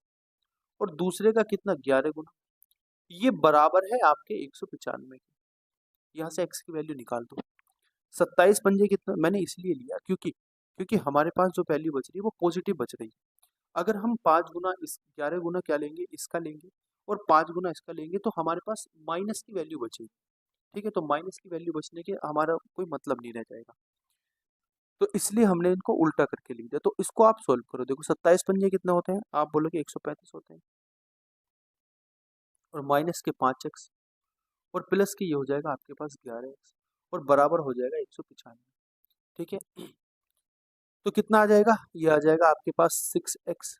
और दूसरे का कितना 11 गुना, ये बराबर है आपके 195 के। यहाँ से x की वैल्यू निकाल दो। 27 पंजे कितना मैंने इसलिए लिया क्योंकि क्योंकि हमारे पास जो वैल्यू बच रही है वो पॉजिटिव बच रही है। अगर हम 5 गुना इस 11 गुना क्या लेंगे, इसका लेंगे, और 5 गुना इसका लेंगे, तो हमारे पास माइनस की वैल्यू बचेगी। ठीक है, तो माइनस की वैल्यू बचने के हमारा कोई मतलब नहीं रह जाएगा, तो इसलिए हमने इनको उल्टा करके लिख दिया। तो इसको आप सोल्व करो, देखो 27 पंजे कितने होते हैं, आप बोलोगे 135 होते हैं, और माइनस के 5x, और प्लस के ये हो जाएगा आपके पास 11x, और बराबर हो जाएगा 195। ठीक है, तो कितना आ जाएगा, ये आ जाएगा आपके पास 6x,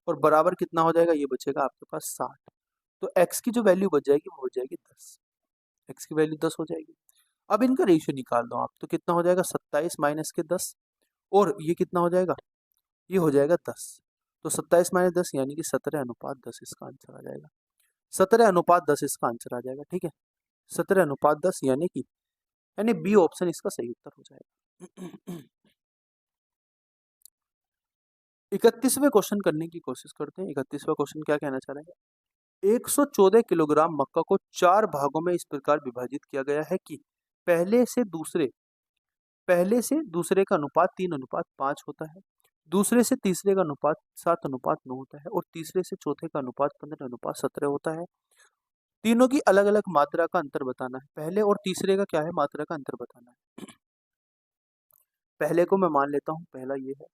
और बराबर कितना हो जाएगा, ये बचेगा आपके पास 60। तो x की जो वैल्यू बच जाएगी वो हो जाएगी 10, x की वैल्यू 10 हो जाएगी। अब इनका रेशियो निकाल दो आप, तो कितना हो जाएगा 27 माइनस के 10, और ये कितना हो जाएगा, ये हो जाएगा 10। तो 27 माइनस 10 यानी कि 17:10 इसका आंसर आ जाएगा। 17:10 इसका आंसर आ जाएगा। ठीक है, 17:10 यानी बी ऑप्शन इसका सही उत्तर हो जाएगा। 31वें क्वेश्चन करने की कोशिश करते हैं। 31वां क्वेश्चन क्या कहना चाह रहे हैं, 114 किलोग्राम मक्का को 4 भागों में इस प्रकार विभाजित किया गया है कि पहले से दूसरे का अनुपात 3:5 होता है, दूसरे से तीसरे का अनुपात 7:9 होता है, और तीसरे से चौथे का अनुपात 15:17 होता है। तीनों की अलग अलग मात्रा का अंतर बताना है। पहले और तीसरे का क्या है, मात्रा का अंतर बताना है। पहले को मैं मान लेता हूँ, पहला ये है,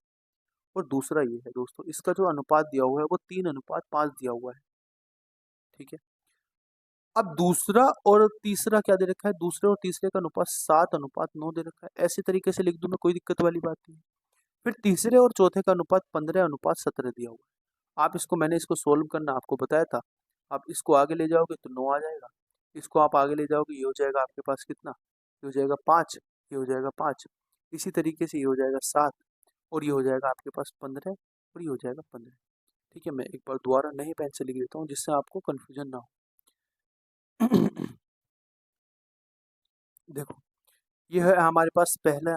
और दूसरा ये है। दोस्तों इसका जो अनुपात दिया हुआ है वो 3:5 दिया हुआ है। ठीक है, अब दूसरा और तीसरा क्या दे रखा है, दूसरे और तीसरे का अनुपात 7:9 दे रखा है। ऐसे तरीके से लिख दूं मैं, कोई दिक्कत वाली बात नहीं है। फिर तीसरे और चौथे का अनुपात 15:17 दिया हुआ है। आप इसको, मैंने इसको सोल्व करना आपको बताया था। आप इसको आगे ले जाओगे तो 9 आ जाएगा, इसको आप आगे ले जाओगे, ये हो जाएगा आपके पास कितना, ये हो जाएगा 5, ये हो जाएगा 5, इसी तरीके से ये हो जाएगा 7, और ये हो जाएगा आपके पास 15, और ये हो जाएगा 15। ठीक है, मैं एक बार दोबारा नए पेन से लिख देता हूँ जिससे आपको कन्फ्यूजन ना हो। देखो ये है हमारे पास पहला,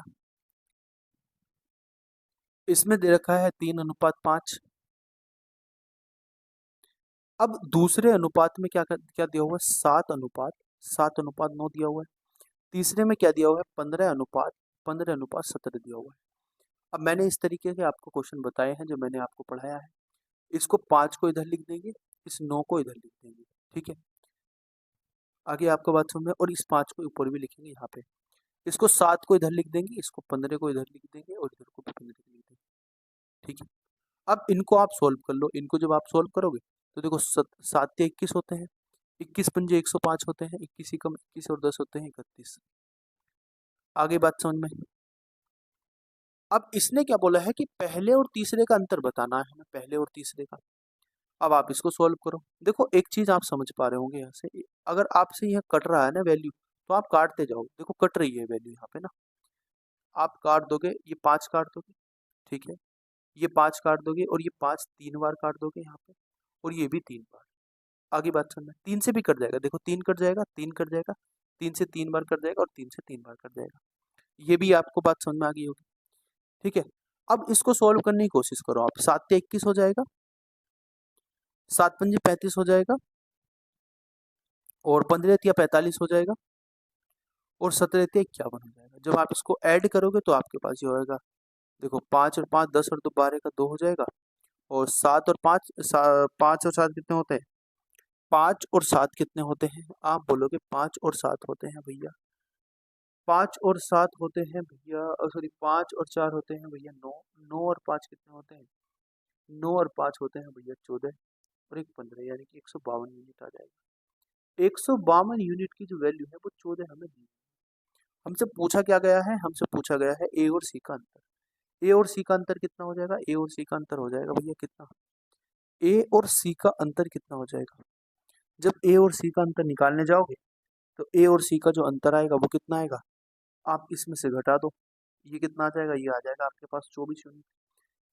इसमें दे रखा है 3:5। अब दूसरे अनुपात में क्या क्या दिया हुआ है, 7:9 दिया हुआ है। तीसरे में क्या दिया हुआ है, 15:17 दिया हुआ है। अब मैंने इस तरीके के आपको क्वेश्चन बताए हैं जो मैंने आपको पढ़ाया है। इसको 5 को इधर लिख देंगे, इस 9 को इधर लिख देंगे। ठीक है, आगे आपको बात समझ में, और इस 5 को ऊपर भी लिखेंगे यहाँ पे। इसको 7 को इधर लिख देंगे, इसको 15 को इधर लिख देंगे, और इधर को भी 15 लिख देंगे। ठीक है, अब इनको आप सोल्व कर लो। इनको जब आप सोल्व करोगे तो देखो 7 से 21 होते हैं, 21 पंजे 105 होते हैं, 21 कम 21 और 10 होते हैं 31। आगे बात समझ में। अब इसने क्या बोला है कि पहले और तीसरे का अंतर बताना है हमें, पहले और तीसरे का। अब आप इसको सोल्व करो। देखो एक चीज आप समझ पा रहे होंगे, यहाँ से अगर आपसे यह कट रहा है ना वैल्यू, तो आप काटते जाओ। देखो कट रही है वैल्यू यहाँ पे ना, आप काट दोगे, ये 5 काट दोगे। ठीक है, ये 5 काट दोगे, और ये 5 3 बार काट दोगे यहाँ पे, और ये भी 3 बार। आगे बात सुनना, 3 से भी कट जाएगा, देखो 3 कट जाएगा, 3 कट जाएगा, 3 से 3 बार कट जाएगा, और 3 से 3 बार कट जाएगा। ये भी आपको बात समझ में आ गई होगी। ठीक है, अब इसको सोल्व करने की कोशिश करो आप। 7 से 21 हो जाएगा, 7 पंजे 35 हो जाएगा, और 15 या 45 हो जाएगा, और 17 या 51 हो जाएगा। जब आप इसको ऐड करोगे तो आपके पास ये होएगा, देखो 5 और 5 10 और 2 12 का 2 हो जाएगा, और 7 और 5 5 और 7 कितने होते हैं, 5 और 7 कितने होते हैं, आप बोलोगे 5 और 7 होते हैं भैया, 5 और 7 होते हैं भैया, सॉरी 5 और 4 होते हैं भैया 9, 9 और 5 कितने होते हैं, 9 और 5 होते हैं भैया 14, और एक 15, यानी कि 152 यूनिट आ जाएगा। 152 यूनिट की जो वैल्यू है वो 14 हमें दी। हमसे पूछा क्या गया है, हमसे पूछा गया है ए और सी का अंतर। ए और सी का अंतर कितना हो जाएगा, ए और सी का अंतर हो जाएगा भैया कितना, ए और सी का अंतर कितना हो जाएगा? जब ए और सी का अंतर निकालने जाओगे तो ए और सी का जो अंतर आएगा वो कितना आएगा? आप इसमें से घटा दो, ये कितना आ जाएगा? ये आ जाएगा आपके पास 24 यूनिट।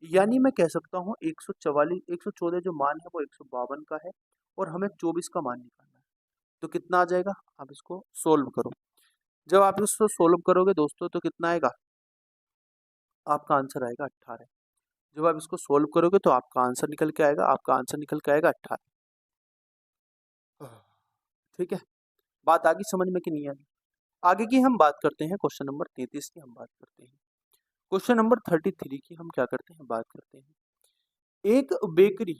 यानी मैं कह सकता हूँ 144 114 जो मान है वो 152 का है और हमें 24 का मान निकालना है। तो कितना आ जाएगा? आप इसको सोल्व करो। जब आप इसको सोल्व करोगे दोस्तों तो कितना आएगा? आपका आंसर आएगा 18। जब आप इसको सोल्व करोगे तो आपका आंसर निकल के आएगा, आपका आंसर निकल के आएगा 18। ठीक है, बात आगे समझ में कि नहीं आई? आगे की हम बात करते हैं, क्वेश्चन नंबर 33 की हम बात करते हैं। क्वेश्चन नंबर 33 की हम क्या करते हैं, बात करते हैं। एक बेकरी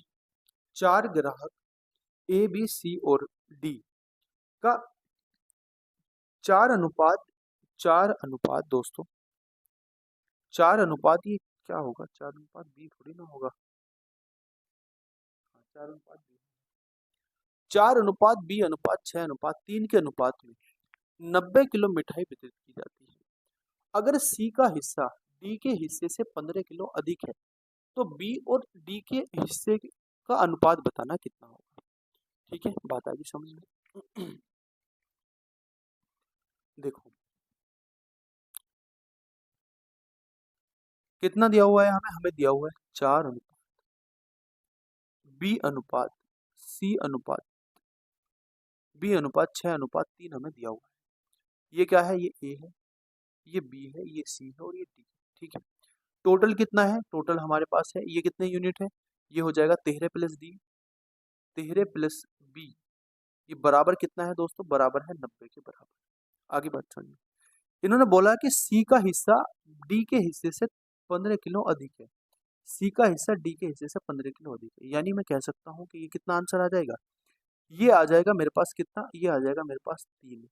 4 ग्राहक ए बी सी और डी का 4 अनुपात दोस्तों 4 अनुपात, ये क्या होगा? 4 अनुपात बी थोड़ी ना होगा। 4 अनुपात बी, 4 अनुपात बी अनुपात 6 अनुपात 3 के अनुपात में 90 किलो मिठाई वितरित की जाती है। अगर सी का हिस्सा डी के हिस्से से 15 किलो अधिक है तो बी और डी के हिस्से का अनुपात बताना कितना होगा? ठीक है, बात आगे समझ में। देखो कितना दिया हुआ है हमें दिया हुआ है 4 अनुपात बी अनुपात 6 अनुपात 3 हमें दिया हुआ है। ये क्या है? ये ए है, ये बी है, ये सी है और ये डी है। ठीक है, टोटल कितना है? टोटल हमारे पास है ये कितने यूनिट है? ये हो जाएगा 13 प्लस डी, 13 प्लस बी, ये बराबर कितना है दोस्तों? बराबर है 90 के बराबर। आगे बात सुनिए, इन्होंने बोला कि सी का हिस्सा डी के हिस्से से 15 किलो अधिक है। सी का हिस्सा डी के हिस्से से 15 किलो अधिक है, यानी मैं कह सकता हूँ कि ये कितना आंसर आ जाएगा? ये आ जाएगा मेरे पास कितना? ये आ जाएगा मेरे पास 3।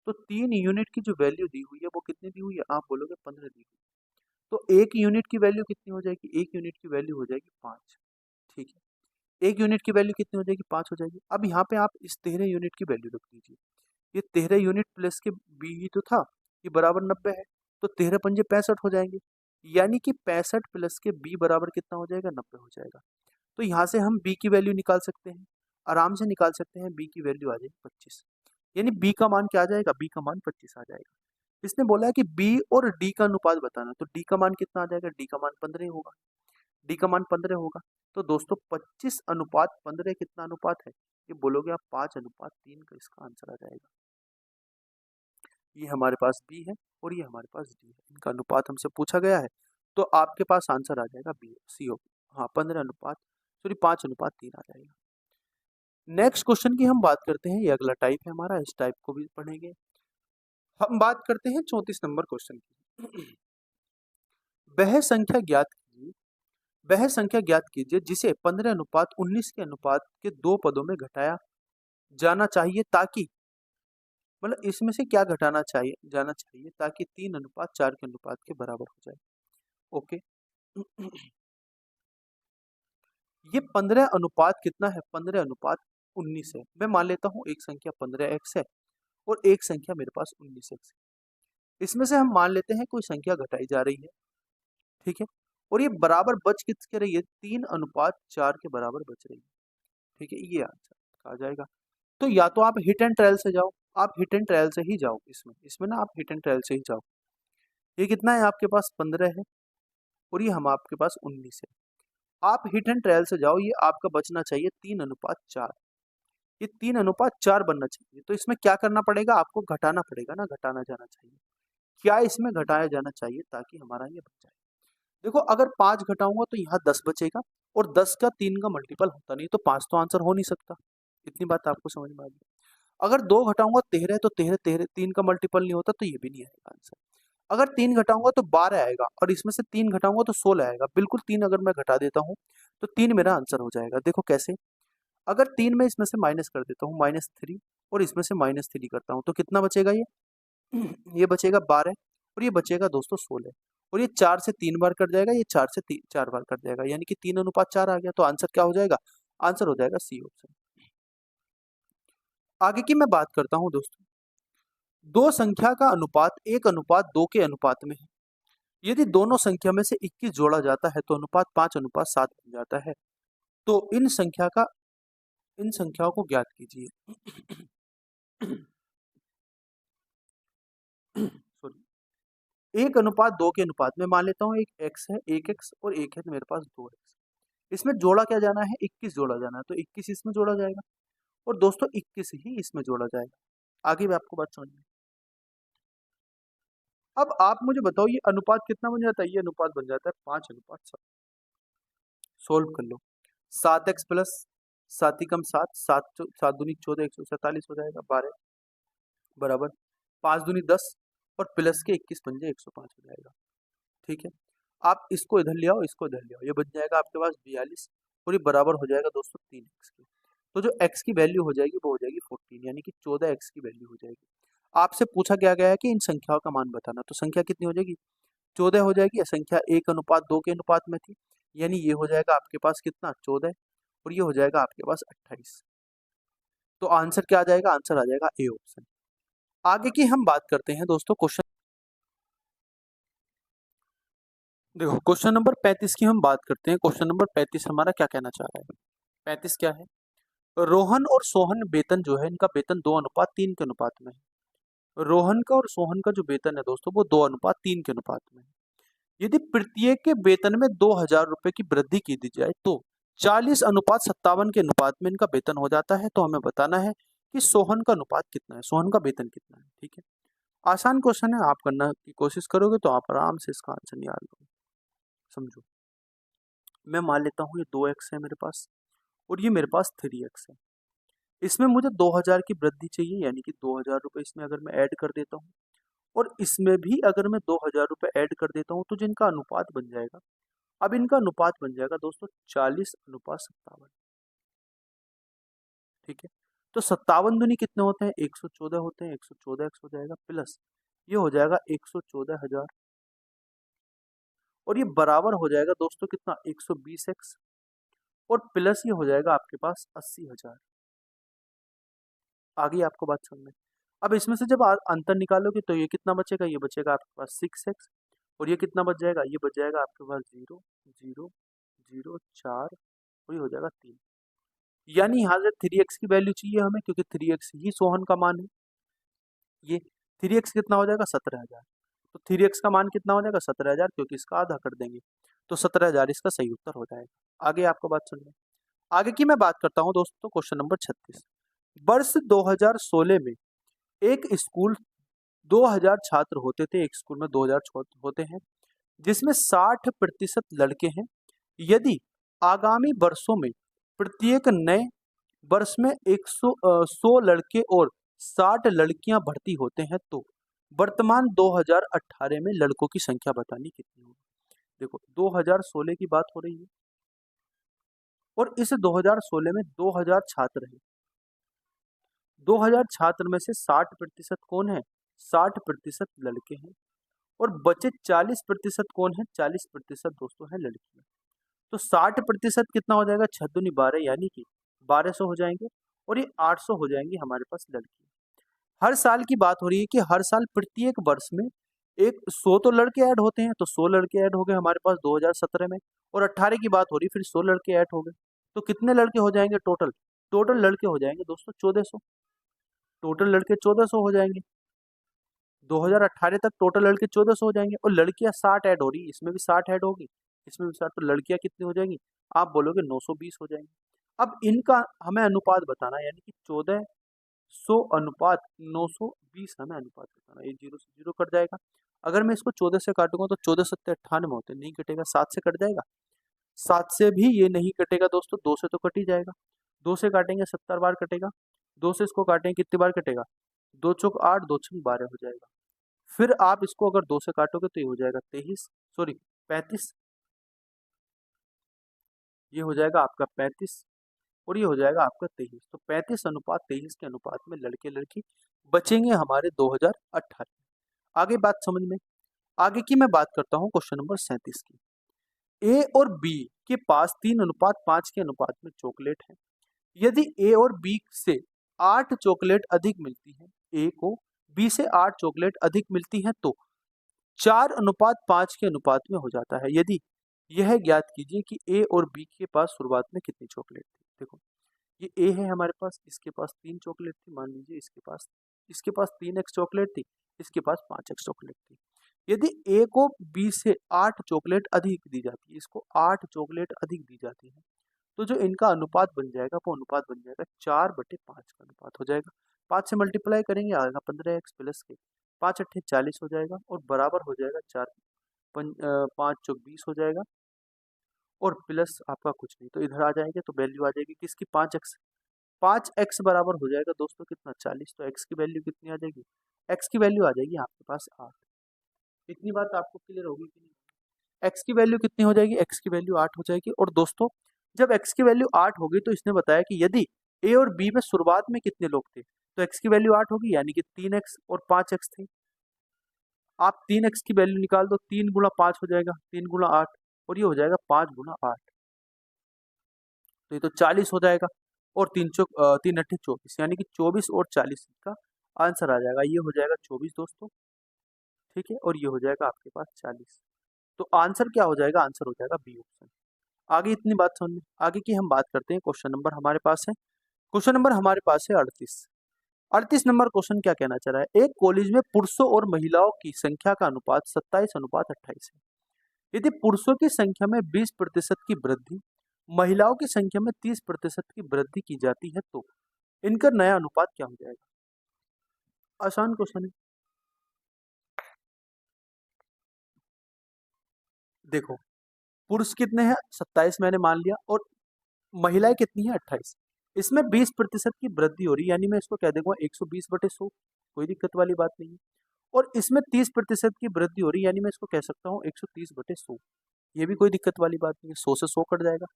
तो 3 यूनिट की जो वैल्यू दी हुई है वो कितनी दी हुई है? आप बोलोगे 15 दी हुई। तो 1 यूनिट की वैल्यू कितनी हो जाएगी? 1 यूनिट की वैल्यू हो जाएगी 5। ठीक है, 1 यूनिट की वैल्यू कितनी हो जाएगी? 5 हो जाएगी। अब यहाँ पे आप इस 13 यूनिट की वैल्यू रख दीजिए। ये 13 यूनिट प्लस के बी ही तो था, ये बराबर 90 है, तो 13 पंजे 65 हो जाएंगे। यानी कि 65 प्लस के बी बराबर कितना हो जाएगा? 90 हो जाएगा। तो यहाँ से हम बी की वैल्यू निकाल सकते हैं, आराम से निकाल सकते हैं। बी की वैल्यू आ जाएगी 25, यानी बी का मान क्या आ जाएगा? बी का मान 25 आ जाएगा। इसने बोला है कि बी और डी का अनुपात बताना, तो डी का मान कितना आ जाएगा? डी का मान 15 होगा। डी का मान 15 होगा। तो दोस्तों 25 अनुपात 15 कितना अनुपात है? ये बोलोगे आप 5 अनुपात 3 का इसका आंसर आ जाएगा। ये हमारे पास बी है और ये हमारे पास डी है, इनका अनुपात हमसे पूछा गया है, तो आपके पास आंसर आ जाएगा बी सी हो। हाँ, 5 अनुपात 3 आ जाएगा। नेक्स्ट क्वेश्चन की हम बात करते हैं, ये अगला टाइप है हमारा, इस टाइप को भी पढ़ेंगे। हम बात करते हैं 34 नंबर क्वेश्चन की। वह संख्या ज्ञात कीजिए, वह संख्या ज्ञात कीजिए जिसे 15 अनुपात 19 के अनुपात के 2 पदों में घटाया जाना चाहिए ताकि, मतलब इसमें से क्या घटाना चाहिए जाना चाहिए ताकि 3 अनुपात 4 के अनुपात के बराबर हो जाए। ओके। ये 15 अनुपात कितना है? 15 अनुपात 19 है। मैं मान लेता हूँ एक संख्या 15x है और एक संख्या मेरे पास 19x है। इसमें से हम मान लेते हैं कोई संख्या घटाई जा रही है, ठीक है, और ये बराबर बच किसके रही है? 3 अनुपात 4 के बराबर बच रही है। ठीक है, ये आंसर आ जाएगा। तो या तो आप हिट एंड ट्रायल से जाओ, आप हिट एंड ट्रायल से ही जाओ, इसमें इसमें ना आप हिट एंड ट्रायल से ही जाओ। ये कितना है? आपके पास 15 है और ये हम आपके पास 19 है। आप हिट एंड ट्रायल से जाओ, ये आपका बचना चाहिए 3 अनुपात 4। ये 3 अनुपात 4 बनना चाहिए। तो इसमें क्या करना पड़ेगा? आपको घटाना पड़ेगा ना, घटाना जाना चाहिए। क्या इसमें घटाया जाना चाहिए ताकि हमारा ये बच जाए? देखो अगर 5 घटाऊंगा तो यहाँ 10 बचेगा और 10 का 3 का मल्टीपल होता नहीं, तो 5 तो आंसर हो नहीं सकता। इतनी बात आपको समझ में आ गई। अगर 2 घटाऊंगा 13 तो 13 का मल्टीपल नहीं होता, तो ये भी नहीं आएगा आंसर। अगर 3 घटाऊंगा तो 12 आएगा और इसमें से 3 घटाऊंगा तो 16 आएगा। बिल्कुल 3 अगर मैं घटा देता हूँ तो 3 मेरा आंसर हो जाएगा। देखो कैसे, अगर 3 में इसमें से माइनस कर देता हूँ -3 और इसमें से -3 करता हूँ तो कितना बचेगा? ये ये बचेगा 12 और ये बचेगा दोस्तों 16 और ये 4 से 3 बार कट जाएगा, ये 4 से 4 बार कट जाएगा, यानी कि 3 अनुपात 4 आ गया। तो आंसर क्या हो जाएगा? आंसर हो जाएगा सी ऑप्शन। आगे की मैं बात करता हूँ दोस्तों, दो संख्या का अनुपात 1 अनुपात 2 के अनुपात में है। यदि दोनों संख्या में से 21 जोड़ा जाता है तो अनुपात 5 अनुपात 7 बन जाता है। तो इन संख्याओं को ज्ञात कीजिए। सॉरी, 1:2 के अनुपात में मान लेता हूँ एक x है, एक x और एक है तो मेरे पास 2x। इसमें जोड़ा क्या जाना है, 21 जोड़ा जाना है, तो 21 इसमें जोड़ा जाएगा और दोस्तों 21 ही इसमें जोड़ा जाएगा। आगे भी आपको बात समझ में। अब आप मुझे बताओ ये अनुपात कितना बन जाता है, ये अनुपात बन जाता है 5:7। सोल्व कर लो। 7x प्लस 7 ही कम 7, 7 दूनी 14, 147 हो जाएगा। 12 बराबर 5 दूनी 10 और प्लस के 21 बन जाए 105 हो जाएगा। ठीक है, आप इसको इधर ले आओ, इसको इधर ले आओ, ये बन जाएगा आपके पास 42 और ये बराबर हो जाएगा दोस्तों 3x के। तो जो x की वैल्यू हो जाएगी वो हो जाएगी 14, यानी कि 14x की वैल्यू हो जाएगी। आपसे पूछा क्या गया है कि इन संख्याओं का मान बताना, तो संख्या कितनी हो जाएगी, 14 हो जाएगी। या संख्या 1:2 के अनुपात में थी, यानी ये हो जाएगा आपके पास कितना 14 और ये हो जाएगा आपके पास 28। तो आंसर क्या आ जाएगा, आंसर आ जाएगा ए ऑप्शन। आगे की हम बात करते हैं दोस्तों क्वेश्चन, देखो क्वेश्चन नंबर 35 की हम बात करते हैं। क्वेश्चन नंबर 35 हमारा क्या कहना चाह रहा है, 35 क्या है, रोहन और सोहन वेतन जो है इनका वेतन 2:3 के अनुपात में है। रोहन का और सोहन का जो वेतन है दोस्तों वो 2:3 के अनुपात में है। यदि प्रत्येक के वेतन में 2,000 रुपए की वृद्धि की दी जाए तो 40:57 के अनुपात में इनका वेतन हो जाता है। तो हमें बताना है कि सोहन का अनुपात कितना है, सोहन का वेतन कितना है। ठीक है, आसान क्वेश्चन है, आप करना की कोशिश करोगे तो आप आराम से इसका आंसर निकाल लोगे। समझो, मैं मान लेता हूँ ये 2x है मेरे पास और ये मेरे पास 3x है। इसमें मुझे 2,000 की वृद्धि चाहिए, यानी कि 2,000 रुपए इसमें अगर मैं ऐड कर देता हूँ और इसमें भी अगर मैं 2,000 रुपए ऐड कर देता हूँ तो जिनका अनुपात बन जाएगा, अब इनका अनुपात बन जाएगा दोस्तों 40:57। ठीक है, तो 57 दूनी कितने होते हैं, 114 होते हैं, 114x हो जाएगा प्लस ये हो जाएगा 114,000 और ये बराबर हो जाएगा दोस्तों कितना 120x और प्लस ये हो जाएगा आपके पास 80,000। आगे आपको बात समझ में। अब इसमें से जब अंतर निकालोगे तो ये कितना बचेगा, ये बचेगा आपके पास 6x और ये कितना बच जाएगा, ये बच जाएगा आपके पास 0 0 0 4 और ये हो जाएगा 3। यानी यहाँ से 3x की वैल्यू चाहिए हमें, क्योंकि 3x ही सोहन का मान है। ये 3x कितना हो जाएगा 17,000, तो 3x का मान कितना हो जाएगा 17,000, क्योंकि इसका आधा कर देंगे तो 17,000 इसका सही उत्तर हो जाएगा। आगे आपको बात सुनिए। आगे की मैं बात करता हूँ दोस्तों क्वेश्चन नंबर 36। वर्ष 2016 में एक स्कूल 2,000 छात्र होते थे, एक स्कूल में 2,000 छात्र होते हैं जिसमें 60% लड़के हैं। यदि आगामी वर्षों में प्रत्येक नए वर्ष में 100 लड़के और 60 लड़कियां भर्ती होते हैं तो वर्तमान 2018 में लड़कों की संख्या बतानी कितनी होगी। देखो 2016 की बात हो रही है और इस 2016 में 2,000 छात्र हैं। 2,000 छात्र में से 60% कौन है, 60% लड़के हैं और बचे 40% कौन है, 40% दोस्तों है लड़कियां। तो 60% कितना हो जाएगा, 6 दूनी 12, यानी कि 1200 हो जाएंगे और ये 800 हो जाएंगी हमारे पास लड़की। हर साल की बात हो रही है कि हर साल प्रत्येक वर्ष में एक 100 तो लड़के ऐड होते हैं, तो 100 लड़के ऐड हो गए हमारे पास 2017 में और 18 की बात हो रही फिर 100 लड़के ऐड हो गए। तो कितने लड़के हो जाएंगे टोटल, टोटल लड़के हो जाएंगे दोस्तों 1400, टोटल लड़के 1400 हो जाएंगे। 2018 तक टोटल लड़के 1400 हो जाएंगे और लड़कियां 60 ऐड हो रही है, इसमें भी 60 ऐड होगी, इसमें भी 60, तो लड़कियां कितनी हो जाएंगी, आप बोलोगे 920 हो जाएंगी। अब इनका हमें अनुपात बताना है, यानी कि 1400 अनुपात 920 हमें अनुपात बताना है। ये 0 से 0 कट जाएगा। अगर मैं इसको 14 से काटूंगा तो 14 सत्ते 98 होते, नहीं कटेगा। 7 से कट जाएगा, 7 से भी ये नहीं कटेगा दोस्तों, 2 से तो कट ही जाएगा। 2 से काटेंगे 70 बार कटेगा, 2 से इसको काटेंगे कितनी बार कटेगा, 2 चौक 8, 2 छक 12 हो जाएगा। फिर आप इसको अगर 2 से काटोगे तो ये हो जाएगा 35, ये हो जाएगा आपका 35 और ये हो जाएगा आपका 23। तो 35:23 के अनुपात में लड़के लड़की बचेंगे हमारे 2018। आगे बात समझ में। आगे की मैं बात करता हूँ क्वेश्चन नंबर 37 की। ए और बी के पास 3:5 के अनुपात में चॉकलेट है। यदि ए और बी से 8 चॉकलेट अधिक मिलती है, ए को बी से 8 चॉकलेट अधिक मिलती है तो 4:5 के अनुपात में हो जाता है। यदि यह ज्ञात कीजिए कि ए और बी के पास शुरुआत में कितनी चॉकलेट थी। देखो, ये ए है हमारे पास, इसके पास 3 चॉकलेट थी, मान लीजिए इसके पास 3x चॉकलेट थी, इसके पास 5x चॉकलेट थी। यदि ए को बी से 8 चॉकलेट अधिक दी जाती है, इसको 8 चॉकलेट अधिक दी जाती है, तो जो इनका अनुपात बन जाएगा वो अनुपात बन जाएगा 4/5 का अनुपात हो जाएगा। 5 से मल्टीप्लाई करेंगे आएगा 15x प्लस के 5 अट्ठे 40 हो जाएगा और बराबर हो जाएगा 5 चौक 20 हो जाएगा और प्लस आपका कुछ नहीं, तो इधर आ जाएंगे तो वैल्यू आ जाएगी किसकी 5x बराबर हो जाएगा दोस्तों कितना 40। तो x की वैल्यू कितनी आ जाएगी, x की वैल्यू आ जाएगी आपके पास 8। इतनी बात आपको क्लियर होगी कि नहीं। x की वैल्यू कितनी हो जाएगी, x की वैल्यू 8 हो जाएगी। और दोस्तों जब x की वैल्यू 8 होगी तो इसने बताया कि यदि a और b में शुरुआत में कितने लोग थे, तो x की वैल्यू 8 होगी, यानी कि 3x और 5x थे। आप 3x की वैल्यू निकाल दो, 3 गुणा 5 हो जाएगा, 3 गुणा 8 और ये हो जाएगा 5 गुणा 8, तो ये तो 40 हो जाएगा। और 3 अट्ठे 24, यानी कि 24 और 40 का आंसर आ जाएगा। ये हो जाएगा 24 दोस्तों, ठीक है, और ये हो जाएगा आपके पास 40। तो आंसर क्या हो जाएगा, आंसर हो जाएगा बी ऑप्शन। आगे इतनी बात समझ में, आगे की हम बात करते हैं। क्वेश्चन नंबर हमारे पास है, क्वेश्चन नंबर हमारे पास है 38। 38 नंबर क्वेश्चन क्या कहना चाह रहा है, एक कॉलेज में पुरुषों और महिलाओं की संख्या का अनुपात 27:28 है। यदि पुरुषों की संख्या में 20% की वृद्धि, महिलाओं की संख्या में 30% की वृद्धि की जाती है, तो इनका नया अनुपात क्या हो जाएगा। आसान क्वेश्चन है। देखो, पुरुष कितने हैं 27 मैंने मान लिया, और महिलाएं कितनी है 28। इसमें 20% की वृद्धि हो रही है, यानी मैं इसको कह दूंगा 120/100, कोई दिक्कत वाली बात नहीं है। और इसमें 30% की वृद्धि हो रही है, यानी मैं इसको कह सकता हूँ 130/100, ये भी कोई दिक्कत वाली बात नहीं है। 100 से 100 कट जाएगा,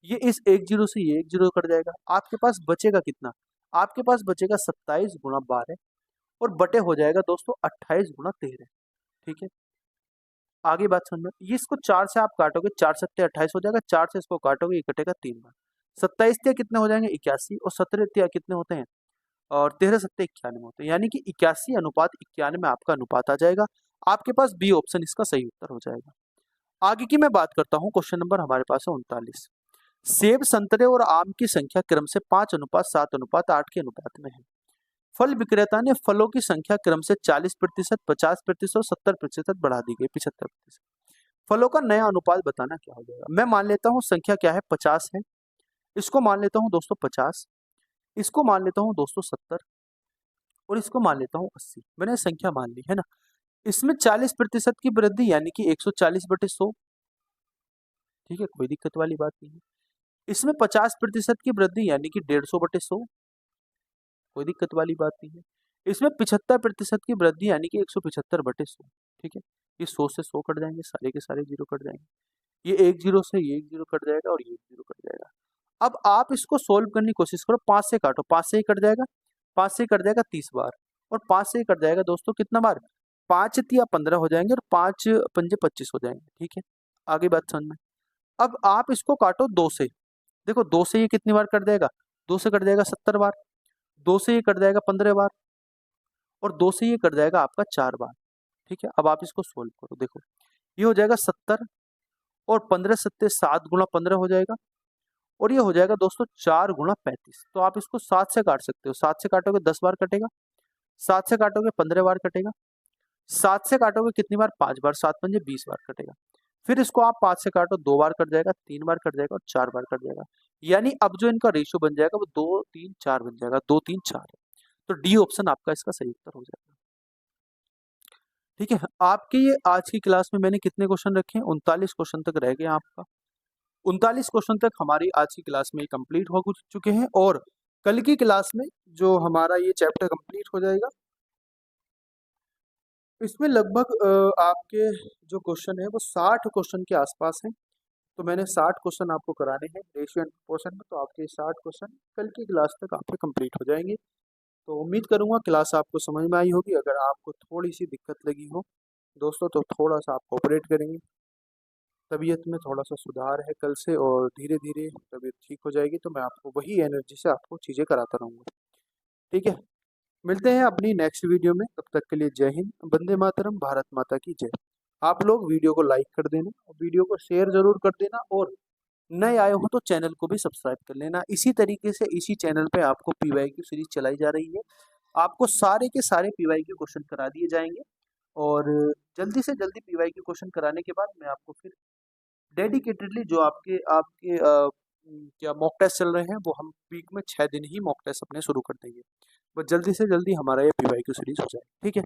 ये इस एक जीरो से ये एक जीरो कट जाएगा। आपके पास बचेगा कितना, आपके पास बचेगा 27 × 12 और बटे हो जाएगा दोस्तों 28 × 13, ठीक है। आगे बात समझ में, ये इसको 4 से आप काटोगे, 4 सत्ते 28 हो जाएगा, 4 से इसको काटोगे ये कटेगा 3 बार। 27 तिया कितने हो जाएंगे 81, और 17 तिया कितने होते हैं, और 13 सत्ते 91 होते हैं, यानी कि 81:91 आपका अनुपात आ जाएगा। आपके पास बी ऑप्शन इसका सही उत्तर हो जाएगा। आगे की मैं बात करता हूँ, क्वेश्चन नंबर हमारे पास है 39। सेब, संतरे और आम की संख्या क्रम से 5:7:8 के अनुपात में है। फल विक्रेता ने फलों की संख्या क्रम से 40%, 50% और 70% बढ़ा दी गई, 75%। फलों का नया अनुपात बताना क्या हो जाएगा। मैं मान लेता हूँ संख्या क्या है 50 है, इसको मान लेता हूँ दोस्तों 50, इसको मान लेता हूँ दोस्तों 70 और इसको मान लेता हूँ 80। मैंने संख्या मान ली है ना। इसमें 40% की वृद्धि यानी कि 140/100, ठीक है, कोई दिक्कत वाली बात नहीं है। इसमें 50% की वृद्धि यानी कि 150/100, कोई दिक्कत वाली बात नहीं है। इसमें 75% की वृद्धि यानी कि 175/100, ठीक है। ये 100 से 100 कट जाएंगे, सारे के सारे जीरो कट जाएंगे, ये एक जीरो से ये एक जीरो कट जाएगा और ये एक जीरो कट जाएगा। अब आप इसको सोल्व करने की कोशिश करो, 5 से काटो, 5 से ही कट जाएगा, 5 से कट जाएगा 30 बार, और 5 से ही कट जाएगा दोस्तों कितना बार, 5 तिया 15 हो जाएंगे और 5 पंजे 25 हो जाएंगे, ठीक है। आगे बात समझ में। अब आप इसको काटो 2 से, देखो 2 से ये कितनी बार कट जाएगा, 2 से कट जाएगा 70 बार, 2 से ये कट जाएगा 15 बार, और 2 से ये कट जाएगा आपका 4 बार, ठीक है। अब आप इसको सोल्व करो, देखो ये हो जाएगा 70 और 15 सत्ते 7 × 15 हो जाएगा, और ये हो जाएगा दोस्तों 4 × 35। तो आप इसको 7 से काट सकते हो, 7 से काटोगे 10 बार कटेगा, 7 से काटोगे 15 बार कटेगा, 7 से काटोगे कितनी बार 5 बार, 7 पंजे 20 बार कटेगा। फिर इसको आप 5 से काटो, 2 बार कट जाएगा, 3 बार कट जाएगा और 4 बार कट जाएगा। यानी अब जो इनका रेशियो बन जाएगा वो 2 3 4 बन जाएगा, 2 3 4। तो डी ऑप्शन आपका इसका सही उत्तर हो जाएगा, ठीक है। आपके ये आज की क्लास में मैंने कितने क्वेश्चन रखे हैं, 39 क्वेश्चन तक रह गए आपका। 39 क्वेश्चन तक हमारी आज की क्लास में कंप्लीट हो चुके हैं, और कल की क्लास में जो हमारा ये चैप्टर कंप्लीट हो जाएगा, इसमें लगभग आपके जो क्वेश्चन है वो 60 क्वेश्चन के आसपास हैं। तो मैंने 60 क्वेश्चन आपको कराने हैं रेशियो एंड प्रोपोर्शन में, तो आपके 60 क्वेश्चन कल की क्लास तक आपके कंप्लीट हो जाएंगे। तो उम्मीद करूंगा क्लास आपको समझ में आई होगी। अगर आपको थोड़ी सी दिक्कत लगी हो दोस्तों तो थोड़ा सा आप कोऑपरेट करेंगे। तबीयत में थोड़ा सा सुधार है कल से, और धीरे धीरे तबीयत ठीक हो जाएगी तो मैं आपको वही एनर्जी से आपको चीज़ें कराता रहूँगा, ठीक है। मिलते हैं अपनी नेक्स्ट वीडियो में, तब तक के लिए जय हिंद, वंदे मातरम, भारत माता की जय। आप लोग वीडियो को लाइक कर देना और वीडियो को शेयर ज़रूर कर देना, और नए आए हो तो चैनल को भी सब्सक्राइब कर लेना। इसी तरीके से इसी चैनल पे आपको पीवाईक्यू सीरीज चलाई जा रही है। आपको सारे के सारे पीवाईक्यू क्वेश्चन करा दिए जाएंगे, और जल्दी से जल्दी पीवाईक्यू क्वेश्चन कराने के बाद मैं आपको फिर डेडिकेटेडली जो आपके आपके क्या मॉक टेस्ट चल रहे हैं, वो हम वीक में 6 दिन ही मॉक टेस्ट अपने शुरू कर देंगे। बस जल्दी से जल्दी हमारा ये पीवाईक्यू सीरीज हो जाए, ठीक है।